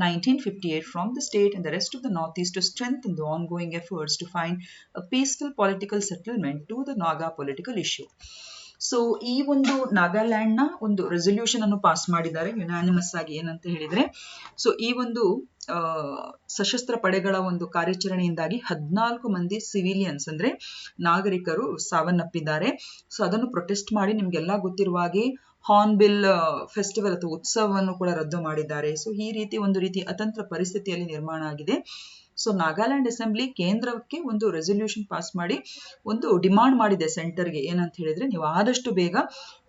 1958 from the state and the rest of the Northeast to strengthen the ongoing efforts to find a peaceful political settlement to the Naga political issue. So ಈ ಒಂದು ನಾಗಾಲ್ಯಾಂಡ್ ನ ಒಂದು ರೆಸಲ್ಯೂಷನ್ ಅನ್ನು ಪಾಸ್ ಮಾಡಿದ್ದಾರೆ ಯುನಾನಿಮಸ್ ಆಗಿ. ಏನಂತ ಹೇಳಿದ್ರೆ, ಸೊ ಈ ಒಂದು ಸಶಸ್ತ್ರ ಪಡೆಗಳ ಒಂದು ಕಾರ್ಯಾಚರಣೆಯಿಂದಾಗಿ 14 ಮಂದಿ ಸಿವಿಲಿಯನ್ಸ್ ಅಂದ್ರೆ ನಾಗರಿಕರು ಸಾವನ್ನಪ್ಪಿದ್ದಾರೆ. ಸೊ ಅದನ್ನು ಪ್ರೊಟೆಸ್ಟ್ ಮಾಡಿ, ನಿಮ್ಗೆಲ್ಲ ಗೊತ್ತಿರುವ ಹಾಗೆ ಹಾರ್ನ್ಬಿಲ್ ಫೆಸ್ಟಿವಲ್ ಅಥವಾ ಉತ್ಸವವನ್ನು ಕೂಡ ರದ್ದು ಮಾಡಿದ್ದಾರೆ. ಸೊ ಈ ರೀತಿ ಒಂದು ರೀತಿ ಅತಂತ್ರ ಪರಿಸ್ಥಿತಿಯಲ್ಲಿ ನಿರ್ಮಾಣ ಆಗಿದೆ. ಸೊ ನಾಗಾಲ್ಯಾಂಡ್ ಅಸೆಂಬ್ಲಿ ಕೇಂದ್ರಕ್ಕೆ ಒಂದು ರೆಸೊಲ್ಯೂಷನ್ ಪಾಸ್ ಮಾಡಿ ಒಂದು ಡಿಮಾಂಡ್ ಮಾಡಿದೆ ಸೆಂಟರ್ಗೆ, ಏನಂತ ಹೇಳಿದ್ರೆ ನೀವು ಆದಷ್ಟು ಬೇಗ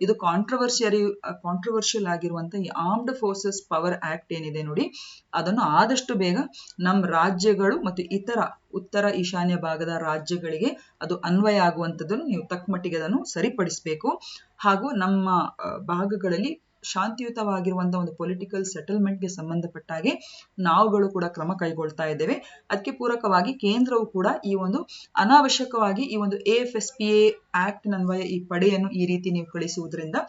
ಇದು ಕಾಂಟ್ರವರ್ಷಿಯಲ್ ಆಗಿರುವಂತ ಈ ಆರ್ಮ್ಡ್ ಫೋರ್ಸಸ್ ಪವರ್ ಆಕ್ಟ್ ಏನಿದೆ ನೋಡಿ, ಅದನ್ನು ಆದಷ್ಟು ಬೇಗ ನಮ್ಮ ರಾಜ್ಯಗಳು ಮತ್ತು ಉತ್ತರ ಈಶಾನ್ಯ ಭಾಗದ ರಾಜ್ಯಗಳಿಗೆ ಅದು ಅನ್ವಯ ಆಗುವಂಥದ್ದನ್ನು ನೀವು ತಕ್ಕ ಮಟ್ಟಿಗೆ ಅದನ್ನು ಸರಿಪಡಿಸಬೇಕು. ಹಾಗೂ ನಮ್ಮ ಭಾಗಗಳಲ್ಲಿ ಶಾಂತಿಯುತವಾಗಿರುವಂತಹ ಒಂದು ಪೊಲಿಟಿಕಲ್ ಸೆಟಲ್ಮೆಂಟ್ಗೆ ಸಂಬಂಧಪಟ್ಟ ಹಾಗೆ ನಾವುಗಳು ಕೂಡ ಕ್ರಮ ಕೈಗೊಳ್ತಾ ಇದ್ದೇವೆ. ಅದಕ್ಕೆ ಪೂರಕವಾಗಿ ಕೇಂದ್ರವು ಕೂಡ ಈ ಒಂದು ಅನಾವಶ್ಯಕವಾಗಿ ಈ ಒಂದು AFSPA ಆಕ್ಟ್ ನನ್ವಯ ಈ ಪಡೆಯನ್ನು ಈ ರೀತಿ ನೀವು ಕಳಿಸುವುದರಿಂದ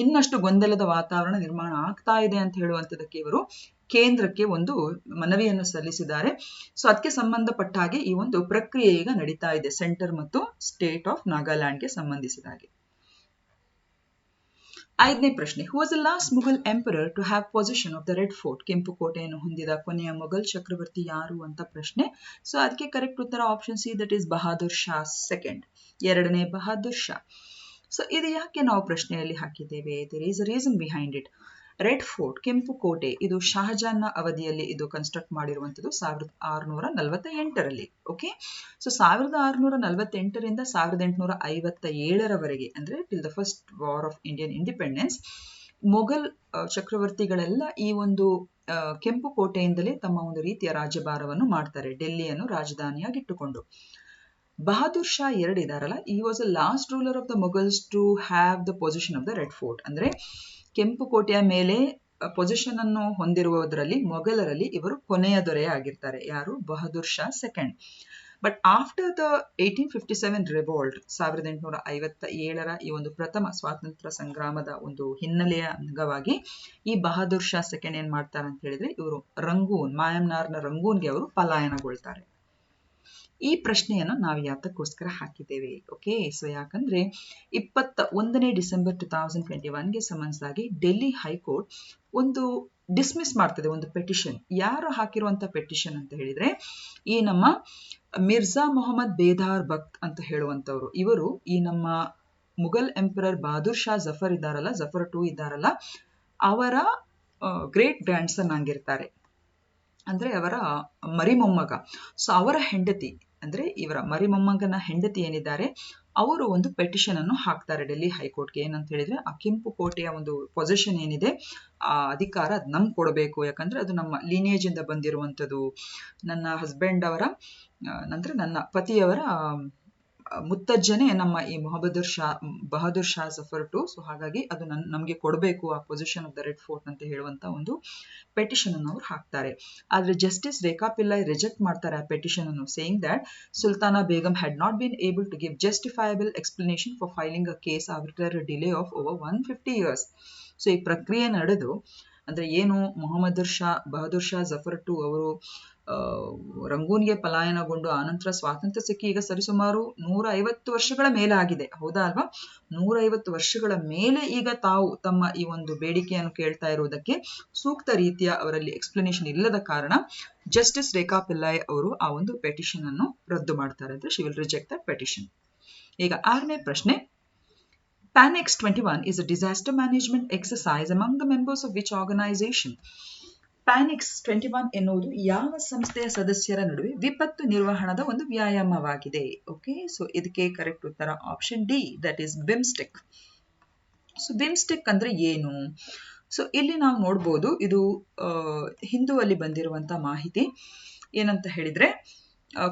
ಇನ್ನಷ್ಟು ಗೊಂದಲದ ವಾತಾವರಣ ನಿರ್ಮಾಣ ಆಗ್ತಾ ಇದೆ ಅಂತ ಹೇಳುವಂಥದ್ದಕ್ಕೆ ಇವರು ಕೇಂದ್ರಕ್ಕೆ ಒಂದು ಮನವಿಯನ್ನು ಸಲ್ಲಿಸಿದ್ದಾರೆ. ಸೊ ಅದಕ್ಕೆ ಸಂಬಂಧಪಟ್ಟ ಹಾಗೆ ಈ ಒಂದು ಪ್ರಕ್ರಿಯೆ ಈಗ ನಡೀತಾ ಇದೆ ಸೆಂಟರ್ ಮತ್ತು ಸ್ಟೇಟ್ ಆಫ್ ನಾಗಾಲ್ಯಾಂಡ್ಗೆ ಸಂಬಂಧಿಸಿದ ಹಾಗೆ. 5ನೇ ಪ್ರಶ್ನೆ, who was the last Mughal emperor to have position of the Red Fort? ಕೆಂಪು ಕೋಟೆಯನ್ನು ಹೊಂದಿದ ಕೊನೆಯ ಮೊಘಲ್ ಚಕ್ರವರ್ತಿ ಯಾರು ಅಂತ ಪ್ರಶ್ನೆ. ಸೊ ಅದಕ್ಕೆ ಕರೆಕ್ಟ್ ಉತ್ತರ option C, that is Bahadur Shah second, 2ನೇ ಬಹಾದೂರ್ ಶಾ. ಸೊ ಇದು ಯಾಕೆ ನಾವು ಪ್ರಶ್ನೆಯಲ್ಲಿ ಹಾಕಿದ್ದೇವೆ? There is a reason behind it. Red Fort, ಕೆಂಪು ಕೋಟೆ, ಇದು ಶಹಜಾನ್ನ ಅವಧಿಯಲ್ಲಿ ಇದು ಕನ್ಸ್ಟ್ರಕ್ಟ್ ಮಾಡಿರುವಂಥದ್ದು 1648ರಲ್ಲಿ. ಓಕೆ, ಸೊ 1648ರಿಂದ 1857ರವರೆಗೆ, ಅಂದ್ರೆ till the first war of Indian independence, Mughal ಚಕ್ರವರ್ತಿಗಳೆಲ್ಲ ಈ ಒಂದು ಕೆಂಪು ಕೋಟೆಯಿಂದಲೇ ತಮ್ಮ ಒಂದು ರೀತಿಯ ರಾಜ್ಯಭಾರವನ್ನು ಮಾಡ್ತಾರೆ, ಡೆಲ್ಲಿಯನ್ನು ರಾಜಧಾನಿಯಾಗಿಟ್ಟುಕೊಂಡು. ಬಹಾದೂರ್ ಶಾ 2 ಇದಾರಲ್ಲ, ಈ was a last ruler of the Mughals to have the position of the Red Fort. ಅಂದ್ರೆ ಕೆಂಪು ಕೋಟೆಯ ಮೇಲೆ ಪೊಸಿಷನ್ ಅನ್ನು ಹೊಂದಿರುವುದರಲ್ಲಿ ಮೊಘಲರಲ್ಲಿ ಇವರು ಕೊನೆಯ ದೊರೆ ಆಗಿರ್ತಾರೆ. ಯಾರು? Bahadur Shah second. But after the 1857 revolt, 1857ರ ಈ ಒಂದು ಪ್ರಥಮ ಸ್ವಾತಂತ್ರ್ಯ ಸಂಗ್ರಾಮದ ಒಂದು ಹಿನ್ನೆಲೆಯ ಅಂಗವಾಗಿ ಈ ಬಹಾದೂರ್ ಶಾ ಸೆಕೆಂಡ್ ಏನ್ ಮಾಡ್ತಾರೆ ಅಂತ ಹೇಳಿದ್ರೆ, ಇವರು ಮ್ಯಾನ್ಮಾರ್ನ ರಂಗೂನ್ಗೆ ಅವರು ಪಲಾಯನಗೊಳ್ತಾರೆ. ಈ ಪ್ರಶ್ನೆಯನ್ನು ನಾವು ಯಾತಕ್ಕೋಸ್ಕರ ಹಾಕಿದ್ದೇವೆ? ಓಕೆ, ಸೊ ಯಾಕಂದ್ರೆ 21ನೇ ಡಿಸೆಂಬರ್ 2021ಗೆ ಸಂಬಂಧಿಸಿದಾಗಿ ಡೆಲ್ಲಿ ಹೈಕೋರ್ಟ್ ಒಂದು ಡಿಸ್ಮಿಸ್ ಮಾಡ್ತದೆ ಒಂದು ಪೆಟಿಷನ್. ಯಾರು ಹಾಕಿರುವಂತ ಪೆಟಿಷನ್ ಅಂತ ಹೇಳಿದ್ರೆ, ಈ ನಮ್ಮ ಮಿರ್ಜಾ ಮೊಹಮ್ಮದ್ ಬೇದಾರ್ ಬಕ್ತ್ ಅಂತ ಹೇಳುವಂತವ್ರು. ಇವರು ಈ ನಮ್ಮ ಮುಘಲ್ ಎಂಪರರ್ ಬಹಾದೂರ್ ಶಾ ಜಫರ್ ಇದ್ದಾರಲ್ಲ, ಜಫರ್ 2 ಇದ್ದಾರಲ್ಲ, ಅವರ ಗ್ರೇಟ್ ಗ್ರ್ಯಾಂಡ್ ಸನ್ ಆಗಿರ್ತಾರೆ, ಅಂದ್ರೆ ಅವರ ಮರಿಮೊಮ್ಮಗ. ಸೊ ಅವರ ಹೆಂಡತಿ, ಅಂದ್ರೆ ಇವರ ಮರಿಮೊಮ್ಮಗನ ಹೆಂಡತಿ ಏನಿದ್ದಾರೆ, ಅವರು ಒಂದು ಪೆಟಿಷನ್ ಅನ್ನು ಹಾಕ್ತಾರೆ ಡೆಲ್ಲಿ ಹೈಕೋರ್ಟ್ಗೆ. ಏನಂತ ಹೇಳಿದ್ರೆ, ಆ ಕೆಂಪು ಕೋಟೆಯ ಒಂದು ಪೊಸಿಷನ್ ಏನಿದೆ, ಆ ಅಧಿಕಾರ ಅದ್ ನಮ್ಗೆ ಕೊಡಬೇಕು, ಯಾಕಂದ್ರೆ ಅದು ನಮ್ಮ ಲೀನೇಜ್ ಇಂದ ಬಂದಿರುವಂತದ್ದು, ನನ್ನ ಹಸ್ಬೆಂಡ್ ಅವರ ನಂತರ ನನ್ನ ಪತಿಯವರ ಮುತ್ತಜ್ಜನೇ ನಮ್ಮ ಈ ಬಹಾದೂರ್ ಶಾ ಜಫರ್ 2. ಸೊ ಹಾಗಾಗಿ ಅದು ನಮ್ಗೆ ಕೊಡಬೇಕು ಆ position of the Red fort ಅಂತ ಹೇಳುವಂತ ಒಂದು ಪೆಟಿಷನ್ ಅನ್ನು ಅವ್ರು ಹಾಕ್ತಾರೆ. ಆದ್ರೆ ಜಸ್ಟಿಸ್ ರೇಖಾ ಪಿಲ್ಲೈ ರಿಜೆಕ್ಟ್ ಮಾಡ್ತಾರೆ ಆ ಪೆಟಿಷನ್ ಅನ್ನು, saying that Sultana Begum had not been able to give justifiable explanation for filing a case after delay of over 150 years. So ಈ ಪ್ರಕ್ರಿಯೆ ನಡೆದು, ಅಂದ್ರೆ ಏನು ಬಹಾದೂರ್ ಶಾ ಜಫರ್ 2 ಅವರು ರಂಗೂನ್ಗೆ ಪಲಾಯನಗೊಂಡು ಆನಂತರ ಸ್ವಾತಂತ್ರ್ಯ ಸಿಕ್ಕಿ ಈಗ ಸರಿಸುಮಾರು 150 ವರ್ಷಗಳ ಮೇಲೆ ಆಗಿದೆ, ಹೌದಾ ಅಲ್ವಾ? 150 ವರ್ಷಗಳ ಮೇಲೆ ಈಗ ತಾವು ತಮ್ಮ ಈ ಒಂದು ಬೇಡಿಕೆಯನ್ನು ಕೇಳ್ತಾ ಇರುವುದಕ್ಕೆ ಸೂಕ್ತ ರೀತಿಯ ಅವರಲ್ಲಿ ಎಕ್ಸ್ಪ್ಲನೇಷನ್ ಇಲ್ಲದ ಕಾರಣ ಜಸ್ಟಿಸ್ ರೇಖಾ ಪಿಲ್ಲೈ ಅವರು ಆ ಒಂದು ಪೆಟಿಷನ್ ಅನ್ನು ರದ್ದು ಮಾಡ್ತಾರೆ. ಅಂದ್ರೆ she will reject that petition. ಈಗ 6ನೇ ಪ್ರಶ್ನೆ, Panex 21 is a disaster management exercise among the members of which organization? Panex 21 ಎನ್ನುವುದು ಯಾವ ಸಂಸ್ಥೆಯ ಸದಸ್ಯರ ನಡುವೆ ವಿಪತ್ತು ನಿರ್ವಹಣದ ಒಂದು ವ್ಯಾಯಾಮವಾಗಿದೆ? ಓಕೆ, ಸೊ ಇದಕ್ಕೆ ಕರೆಕ್ಟ್ ಉತ್ತರ option D, that is BIMSTEC. So BIMSTEC ಅಂದ್ರೆ ಏನು? ಸೊ ಇಲ್ಲಿ ನಾವು ನೋಡ್ಬೋದು, ಇದು ಹಿಂದೂವಲ್ಲಿ ಬಂದಿರುವಂತ ಮಾಹಿತಿ. ಏನಂತ ಹೇಳಿದ್ರೆ,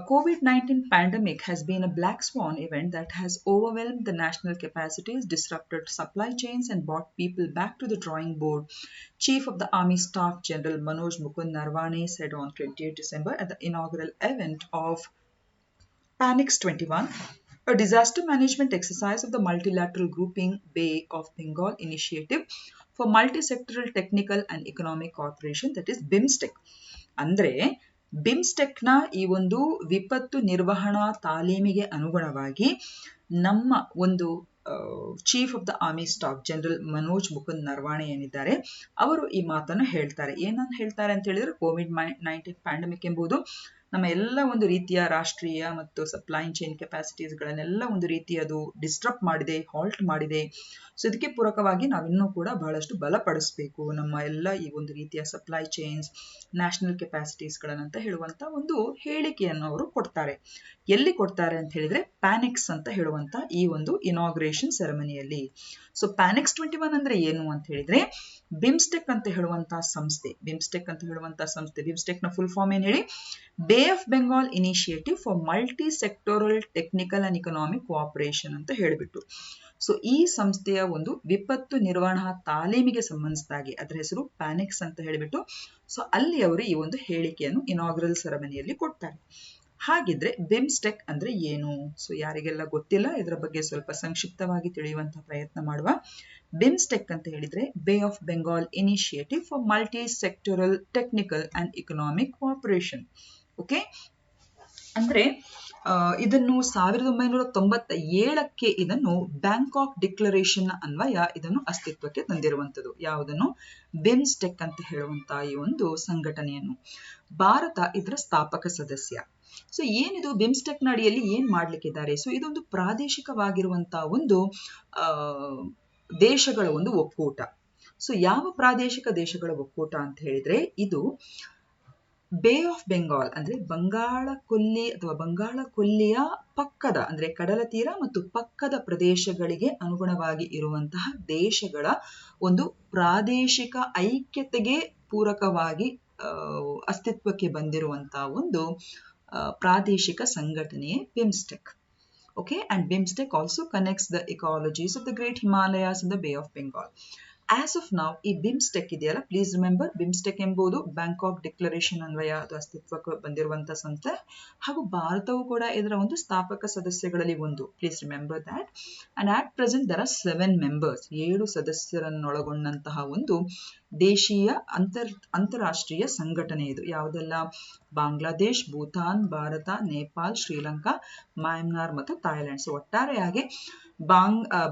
COVID-19 pandemic has been a black swan event that has overwhelmed the national capacities, disrupted supply chains and brought people back to the drawing board, Chief of the Army Staff General Manoj Mukund Narwane said on 28 December at the inaugural event of Panex 21, a disaster management exercise of the multilateral grouping Bay of Bengal Initiative for Multi-Sectoral Technical and Economic Cooperation, that is BIMSTEC. ಅಂದ್ರೆ ಬಿಮ್ಸ್ಟೆಕ್ನ ಈ ಒಂದು ವಿಪತ್ತು ನಿರ್ವಹಣಾ ತಾಲೀಮಿಗೆ ಅನುಗುಣವಾಗಿ ನಮ್ಮ ಒಂದು chief of the army staff general Manoj Mukund Naravane ಏನಿದ್ದಾರೆ, ಅವರು ಈ ಮಾತನ್ನು ಹೇಳ್ತಾರೆ. ಏನನ್ನು ಹೇಳ್ತಾರೆ ಅಂತ ಹೇಳಿದ್ರೆ, COVID-19 ಪ್ಯಾಂಡಮಿಕ್ ಎಂಬುದು ನಮ್ಮ ಎಲ್ಲ ಒಂದು ರೀತಿಯ ರಾಷ್ಟ್ರೀಯ ಮತ್ತು ಸಪ್ಲೈ ಚೈನ್ ಕೆಪಾಸಿಟೀಸ್ಗಳನ್ನೆಲ್ಲ ಒಂದು ರೀತಿ ಅದು ಡಿಸ್ಟ್ರಪ್ಟ್ ಮಾಡಿದೆ, ಹಾಲ್ಟ್ ಮಾಡಿದೆ. ಸೊ ಇದಕ್ಕೆ ಪೂರಕವಾಗಿ ನಾವಿನ್ನೂ ಕೂಡ ಬಹಳಷ್ಟು ಬಲಪಡಿಸಬೇಕು ನಮ್ಮ ಎಲ್ಲ ಈ ಒಂದು ರೀತಿಯ ಸಪ್ಲೈ ಚೈನ್ಸ್, ನ್ಯಾಷನಲ್ ಕೆಪಾಸಿಟೀಸ್ಗಳನ್ನಂತ ಹೇಳುವಂತ ಒಂದು ಹೇಳಿಕೆಯನ್ನು ಅವರು ಕೊಡ್ತಾರೆ. ಎಲ್ಲಿ ಕೊಡ್ತಾರೆ ಅಂತ ಹೇಳಿದ್ರೆ ಪ್ಯಾನೆಕ್ಸ್ ಅಂತ ಹೇಳುವಂತ ಈ ಒಂದು ಇನಾಗ್ರೇಷನ್ ಸೆರೆಮನಿಯಲ್ಲಿ. ಸೊ ಪ್ಯಾನೆಕ್ಸ್ 21 ಅಂದ್ರೆ ಏನು ಅಂತ ಹೇಳಿದ್ರೆ ಬಿಮ್ಸ್ಟೆಕ್ ಅಂತ ಹೇಳುವಂತಹ ಸಂಸ್ಥೆ. ಬಿಮ್ಸ್ಟೆಕ್ ನ ಫುಲ್ ಫಾರ್ಮ್ ಏನ್ ಹೇಳಿ? Bay of Bengal initiative for multi sectoral technical and economic cooperation ಅಂತ ಹೇಳಿಬಿಟ್ಟು. ಸೊ ಈ ಸಂಸ್ಥೆಯ ಒಂದು ವಿಪತ್ತು ನಿರ್ವಹಣಾ ತಾಲೀಮಿಗೆ ಸಂಬಂಧಿಸಿದಾಗಿ ಅದರ ಹೆಸರು ಪ್ಯಾನೆಕ್ಸ್ ಅಂತ ಹೇಳಿಬಿಟ್ಟು. ಸೊ ಅಲ್ಲಿ ಅವರು ಈ ಒಂದು ಹೇಳಿಕೆಯನ್ನು ಇನಾಗ್ರಲ್ ಸೆರೆಮನಿಯಲ್ಲಿ ಕೊಡ್ತಾರೆ. ಹಾಗಿದ್ರೆ ಬಿಮ್ಸ್ಟೆಕ್ ಅಂದ್ರೆ ಏನು? ಸೊ ಯಾರಿಗೆಲ್ಲ ಗೊತ್ತಿಲ್ಲ ಇದರ ಬಗ್ಗೆ ಸ್ವಲ್ಪ ಸಂಕ್ಷಿಪ್ತವಾಗಿ ತಿಳಿಯುವಂತಹ ಪ್ರಯತ್ನ ಮಾಡುವ. ಬಿಮ್ಸ್ಟೆಕ್ ಅಂತ ಹೇಳಿದ್ರೆ bay of Bengal initiative for multi sectoral technical and economic cooperation. Okay, ಅಂದ್ರೆ ಇದನ್ನು 1997ಕ್ಕೆ ಇದನ್ನು ಬ್ಯಾಂಕಾಕ್ ಡಿಕ್ಲರೇಷನ್ ಅನ್ವಯ ಇದನ್ನು ಅಸ್ತಿತ್ವಕ್ಕೆ ತಂದಿರುವಂತದ್ದು. ಯಾವುದನ್ನು? ಬಿಮ್ಸ್ಟೆಕ್ ಅಂತ ಹೇಳುವಂತಹ ಈ ಒಂದು ಸಂಘಟನೆಯನ್ನು. ಭಾರತ ಇದರ ಸ್ಥಾಪಕ ಸದಸ್ಯ. ಸೊ ಏನಿದು ಬಿಮ್ಸ್ಟೆಕ್ ನ ಅಡಿಯಲ್ಲಿ ಏನ್ ಮಾಡ್ಲಿಕ್ಕಿದ್ದಾರೆ? ಸೊ ಇದೊಂದು ಪ್ರಾದೇಶಿಕವಾಗಿರುವಂತಹ ಒಂದು ದೇಶಗಳ ಒಂದು ಒಕ್ಕೂಟ. ಸೊ ಯಾವ ಪ್ರಾದೇಶಿಕ ದೇಶಗಳ ಒಕ್ಕೂಟ ಅಂತ ಹೇಳಿದ್ರೆ ಇದು ಬೇ ಆಫ್ ಬೆಂಗಾಲ್ ಅಂದ್ರೆ ಬಂಗಾಳ ಕೊಲ್ಲಿ ಅಥವಾ ಬಂಗಾಳ ಕೊಲ್ಲಿಯ ಪಕ್ಕದ ಅಂದ್ರೆ ಕಡಲ ತೀರ ಮತ್ತು ಪಕ್ಕದ ಪ್ರದೇಶಗಳಿಗೆ ಅನುಗುಣವಾಗಿ ಇರುವಂತಹ ದೇಶಗಳ ಒಂದು ಪ್ರಾದೇಶಿಕ ಐಕ್ಯತೆಗೆ ಪೂರಕವಾಗಿ ಅಸ್ತಿತ್ವಕ್ಕೆ ಬಂದಿರುವಂತಹ ಒಂದು ಪ್ರಾದೇಶಿಕ ಸಂಘಟನೆಯೇ BIMSTEC. Okay, and BIMSTEC also connects the ecologies of the Great Himalayas and the Bay of Bengal. As of now, ಈ BIMSTEC ಇದೆಯಲ್ಲ, ಪ್ಲೀಸ್ ರಿಮೆಂಬರ್ BIMSTEC ಎಂಬುದು ಬ್ಯಾಂಕಾಕ್ ಡಿಕ್ಲರೇಷನ್ ಅನ್ವಯ ಅದು ಅಸ್ತಿತ್ವಕ್ಕೆ ಬಂದಿರುವಂತಹ ಸಂಸ್ಥೆ, ಹಾಗೂ ಭಾರತವು ಕೂಡ ಇದರ ಒಂದು ಸ್ಥಾಪಕ ಸದಸ್ಯಗಳಲ್ಲಿ ಒಂದು. Please remember that. And at present there are 7 members, 7 ಸದಸ್ಯರನ್ನೊಳಗೊಂಡಂತಹ ಒಂದು ದೇಶೀಯ ಅಂತಾರಾಷ್ಟ್ರೀಯ ಸಂಘಟನೆ ಇದು. ಯಾವುದೆಲ್ಲ? ಬಾಂಗ್ಲಾದೇಶ್, ಭೂತಾನ್, ಭಾರತ, ನೇಪಾಲ್, ಶ್ರೀಲಂಕಾ, ಮ್ಯಾನ್ಮಾರ್ ಮತ್ತು ಥಾಯ್ಲೆಂಡ್. ಸೊ ಒಟ್ಟಾರೆಯಾಗಿ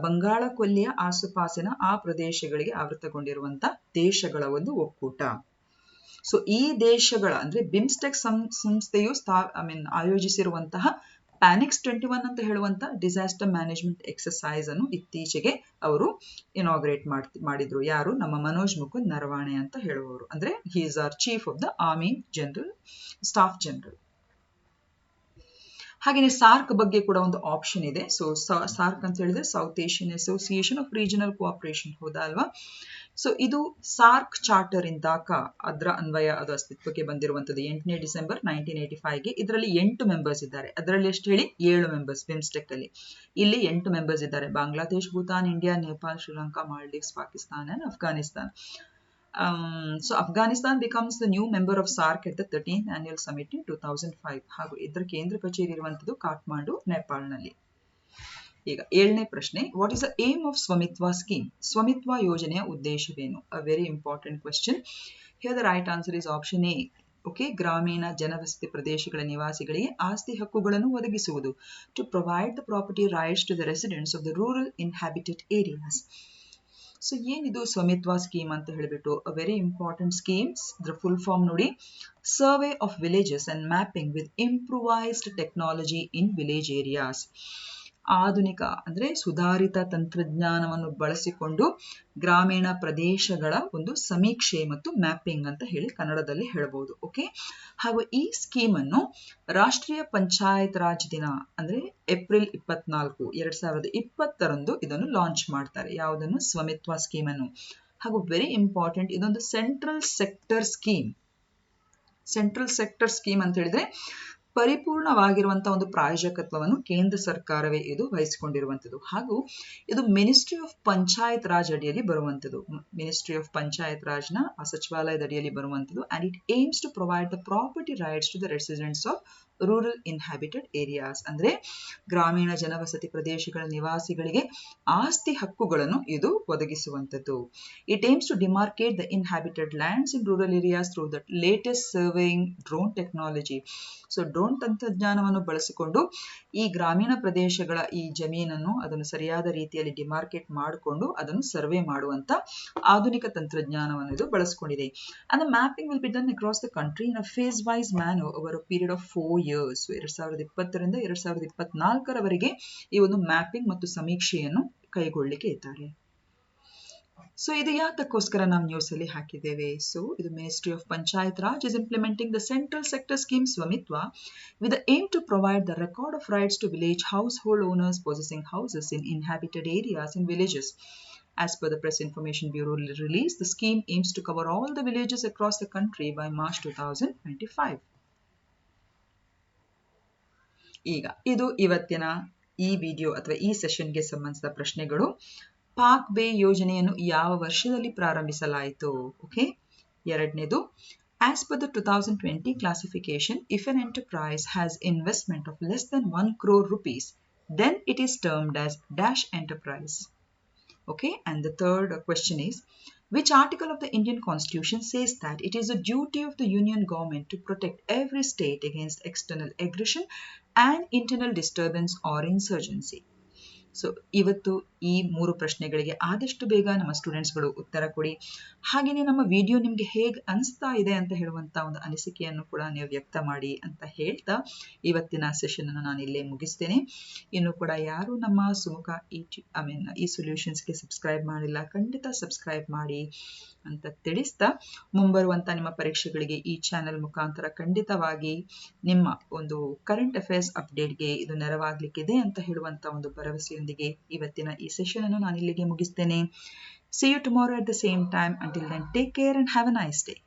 ಬಂಗಾಳ ಕೊಲ್ಲಿಯ ಆಸುಪಾಸಿನ ಆ ಪ್ರದೇಶಗಳಿಗೆ ಆವೃತಗೊಂಡಿರುವಂತಹ ದೇಶಗಳ ಒಂದು ಒಕ್ಕೂಟ. ಸೊ ಈ ದೇಶಗಳ ಅಂದ್ರೆ ಬಿಮ್ಸ್ಟೆಕ್ ಸಂಸ್ಥೆಯು ಆಯೋಜಿಸಿರುವಂತಹ ಪ್ಯಾನೆಕ್ಸ್ 21 ಅಂತ ಹೇಳುವಂತ ಡಿಸಾಸ್ಟರ್ ಮ್ಯಾನೇಜ್ಮೆಂಟ್ ಎಕ್ಸರ್ಸೈಸ್ ಅನ್ನು ಇತ್ತೀಚೆಗೆ ಅವರು ಇನಾಗ್ರೇಟ್ ಮಾಡಿದ್ರು. ಯಾರು? ನಮ್ಮ ಮನೋಜ್ ಮುಕುಂದ್ ನರವಾಣೆ ಅಂತ ಹೇಳುವವರು. ಅಂದ್ರೆ he is our chief of the army general staff general. ಹಾಗೆಯೇ ಸಾರ್ಕ್ ಬಗ್ಗೆ ಕೂಡ ಒಂದು ಆಪ್ಷನ್ ಇದೆ. ಸೊ ಸಾರ್ಕ್ ಅಂತ ಹೇಳಿದ್ರೆ South Asian association of regional cooperation, ಹೌದಾ ಅಲ್ವಾ? ಸೊ ಇದು ಸಾರ್ಕ್ ಚಾರ್ಟರ್ ಇಂದಾಕ ಅದರ ಅನ್ವಯ ಅದು ಅಸ್ತಿತ್ವಕ್ಕೆ ಬಂದಿರುವಂತದ್ದು 8ನೇ ಡಿಸೆಂಬರ್ 1985ಗೆ. ಇದರಲ್ಲಿ 8 ಮೆಂಬರ್ಸ್ ಇದ್ದಾರೆ. ಅದರಲ್ಲಿ ಎಷ್ಟು ಹೇಳಿ? 7 ಮೆಂಬರ್ಸ್ ಬಿಮ್ಸ್ಟೆಕ್ ಅಲ್ಲಿ. ಇಲ್ಲಿ 8 ಮೆಂಬರ್ಸ್ ಇದ್ದಾರೆ: Bangladesh, Bhutan, India, Nepal, Sri Lanka, Maldives, Pakistan and Afghanistan. So Afghanistan becomes the new member of SARC at the 13th annual summit in 2005. ಹಾಗೂ ಇದರ ಕೇಂದ್ರ ಕಚೇರಿ ಇರುವಂತದ್ದು ಕಾಠ್ಮಂಡು, ನೇಪಾಳನಲ್ಲಿ. ಈಗ 7ನೇ ಪ್ರಶ್ನೆ, what is the aim of Svamitva scheme? Svamitva ಯೋಜನೆಯ ಉದ್ದೇಶವೇನು? A very important question. Here the right answer is option A. Okay, ಗ್ರಾಮೀಣ ಜನವಸತಿ ಪ್ರದೇಶಗಳ ನಿವಾಸಿಗಳಿಗೆ ಆಸ್ತಿ ಹಕ್ಕುಗಳನ್ನು ಒದಗಿಸುವುದು. To provide the property rights to the residents of the rural inhabited areas. So ಏನಿದು ಸ್ವಮಿತ್ವ ಸ್ಕೀಮ್ ಅಂತ ಹೇಳಿಬಿಟ್ಟು? A very important schemes. ಇದರ ಫುಲ್ ಫಾರ್ಮ್ ನೋಡಿ: survey of villages and mapping with improvised technology in village areas. ಆಧುನಿಕ ಅಂದ್ರೆ ಸುಧಾರಿತ ತಂತ್ರಜ್ಞಾನವನ್ನು ಬಳಸಿಕೊಂಡು ಗ್ರಾಮೀಣ ಪ್ರದೇಶಗಳ ಒಂದು ಸಮೀಕ್ಷೆ ಮತ್ತು ಮ್ಯಾಪಿಂಗ್ ಅಂತ ಹೇಳಿ ಕನ್ನಡದಲ್ಲಿ ಹೇಳಬಹುದು. ಓಕೆ, ಹಾಗೂ ಈ ಸ್ಕೀಮ್ ಅನ್ನು ರಾಷ್ಟ್ರೀಯ ಪಂಚಾಯತ್ ರಾಜ್ ದಿನ ಅಂದ್ರೆ ಏಪ್ರಿಲ್ 24, 2020 ಇದನ್ನು ಲಾಂಚ್ ಮಾಡ್ತಾರೆ. ಯಾವುದನ್ನು? ಸ್ವಮಿತ್ವ ಸ್ಕೀಮ್ ಅನ್ನು. ಹಾಗೂ ವೆರಿ ಇಂಪಾರ್ಟೆಂಟ್, ಇದೊಂದು central sector scheme. Central sector scheme ಅಂತ ಹೇಳಿದ್ರೆ ಪರಿಪೂರ್ಣವಾಗಿರುವಂತಹ ಒಂದು ಪ್ರಾಯೋಜಕತ್ವವನ್ನು ಕೇಂದ್ರ ಸರ್ಕಾರವೇ ಇದು ವಹಿಸಿಕೊಂಡಿರುವಂತದ್ದು. ಹಾಗೂ ಇದು ಮಿನಿಸ್ಟ್ರಿ ಆಫ್ ಪಂಚಾಯತ್ ರಾಜ್ ಅಡಿಯಲ್ಲಿ ಬರುವಂತದ್ದು. ಮಿನಿಸ್ಟ್ರಿ ಆಫ್ ಪಂಚಾಯತ್ ರಾಜ್ ನ ಸಚಿವಾಲಯದ ಅಡಿಯಲ್ಲಿ ಬರುವಂತದ್ದು. And it aims to provide the property rights to the residents of rural inhabited areas ಅಂದ್ರೆ ಗ್ರಾಮೀಣ ಜನವಸತಿ ಪ್ರದೇಶಗಳ ನಿವಾಸಿಗಳಿಗೆ ಆಸ್ತಿ ಹಕ್ಕುಗಳನ್ನು ಇದು ಒದಗಿಸುವಂಥದ್ದು. It aims to demarcate the inhabited lands in rural areas through the latest surveying drone technology. So drone ತಂತ್ರಜ್ಞಾನವನ್ನು ಬಳಸಿಕೊಂಡು ಈ ಗ್ರಾಮೀಣ ಪ್ರದೇಶಗಳ ಈ ಜಮೀನನ್ನು ಅದನ್ನು ಸರಿಯಾದ ರೀತಿಯಲ್ಲಿ ಡಿಮಾರ್ಕೇಟ್ ಮಾಡಿಕೊಂಡು ಅದನ್ನು ಸರ್ವೆ ಮಾಡುವಂತ ಆಧುನಿಕ ತಂತ್ರಜ್ಞಾನವನ್ನು ಇದು ಬಳಸಿಕೊಂಡಿದೆ. And the mapping will be done across the country in a phase-wise manner over a period of 4 years. So 2020 ರಿಂದ 2024 ರವರೆಗೆ ಈ ಒಂದು ಮ್ಯಾಪಿಂಗ್ ಮತ್ತು ಸಮೀಕ್ಷೆಯನ್ನು ಕೈಗೊಳ್ಳಲಿಕ್ಕೆ ಇದ್ದಾರೆ. ಸೊ ಇದು ಯಾತಕ್ಕೋಸ್ಕರ ನಾವು ನ್ಯೂಸ್ ಅಲ್ಲಿ ಹಾಕಿದ್ದೇವೆ? ಸೊ ಇದು ministry of panchayat Raj is implementing the central sector scheme Swamitwa with the aim to provide the record of rights to village household owners possessing houses in inhabited areas in villages. As per the Press Information Bureau release, the scheme aims to cover all the villages across the country by March 2025. ಈಗ ಇದು ಇವತ್ತಿನ ಈ ವಿಡಿಯೋ ಅಥವಾ ಈ ಸೆಷನ್ಗೆ ಸಂಬಂಧಿಸಿದ ಪ್ರಶ್ನೆಗಳು. ಪಾಕ್ ಬೇ ಯೋಜನೆಯನ್ನು ಯಾವ ವರ್ಷದಲ್ಲಿ ಪ್ರಾರಂಭಿಸಲಾಯಿತು? ಓಕೆ. ಎರಡನೇದು, as per the 2020 classification, if an enterprise has investment of less than 1 crore rupees, then it is termed as dash enterprise. Okay, and the third question is, which article of the Indian Constitution says that it is a duty of the Union government to protect every state against external aggression and internal disturbance or insurgency? So ಇವತ್ತು ಈ 3 ಪ್ರಶ್ನೆಗಳಿಗೆ ಆದಷ್ಟು ಬೇಗ ನಮ್ಮ ಸ್ಟೂಡೆಂಟ್ಸ್ಗಳು ಉತ್ತರ ಕೊಡಿ. ಹಾಗೆಯೇ ನಮ್ಮ ವಿಡಿಯೋ ನಿಮಗೆ ಹೇಗೆ ಅನಿಸ್ತಾ ಇದೆ ಅಂತ ಹೇಳುವಂತ ಒಂದು ಅನಿಸಿಕೆಯನ್ನು ಕೂಡ ನೀವು ವ್ಯಕ್ತ ಮಾಡಿ ಅಂತ ಹೇಳ್ತಾ ಇವತ್ತಿನ ಸೆಷನ್ ಅನ್ನು ನಾನು ಇಲ್ಲೇ ಮುಗಿಸ್ತೇನೆ. ಇನ್ನು ಕೂಡ ಯಾರು ನಮ್ಮ ಸುಮುಖ ಈ ಸೊಲ್ಯೂಷನ್ಸ್ಗೆ ಸಬ್ಸ್ಕ್ರೈಬ್ ಮಾಡಿಲ್ಲ, ಖಂಡಿತ ಸಬ್ಸ್ಕ್ರೈಬ್ ಮಾಡಿ ಅಂತ ತಿಳಿಸ್ತಾ, ಮುಂಬರುವಂತ ನಿಮ್ಮ ಪರೀಕ್ಷೆಗಳಿಗೆ ಈ ಚಾನೆಲ್ ಮುಖಾಂತರ ಖಂಡಿತವಾಗಿ ನಿಮ್ಮ ಒಂದು ಕರೆಂಟ್ ಅಫೇರ್ಸ್ ಅಪ್ಡೇಟ್ಗೆ ಇದು ನೆರವಾಗಲಿಕ್ಕಿದೆ ಅಂತ ಹೇಳುವಂತ ಒಂದು ಭರವಸೆಯೊಂದಿಗೆ ಇವತ್ತಿನ ಈ ಸೆಷನ್ ಅನ್ನು ನಾನು ಇಲ್ಲಿಗೆ ಮುಗಿಸ್ತೇನೆ. See you tomorrow at the same time. Until then, take care and have a nice day.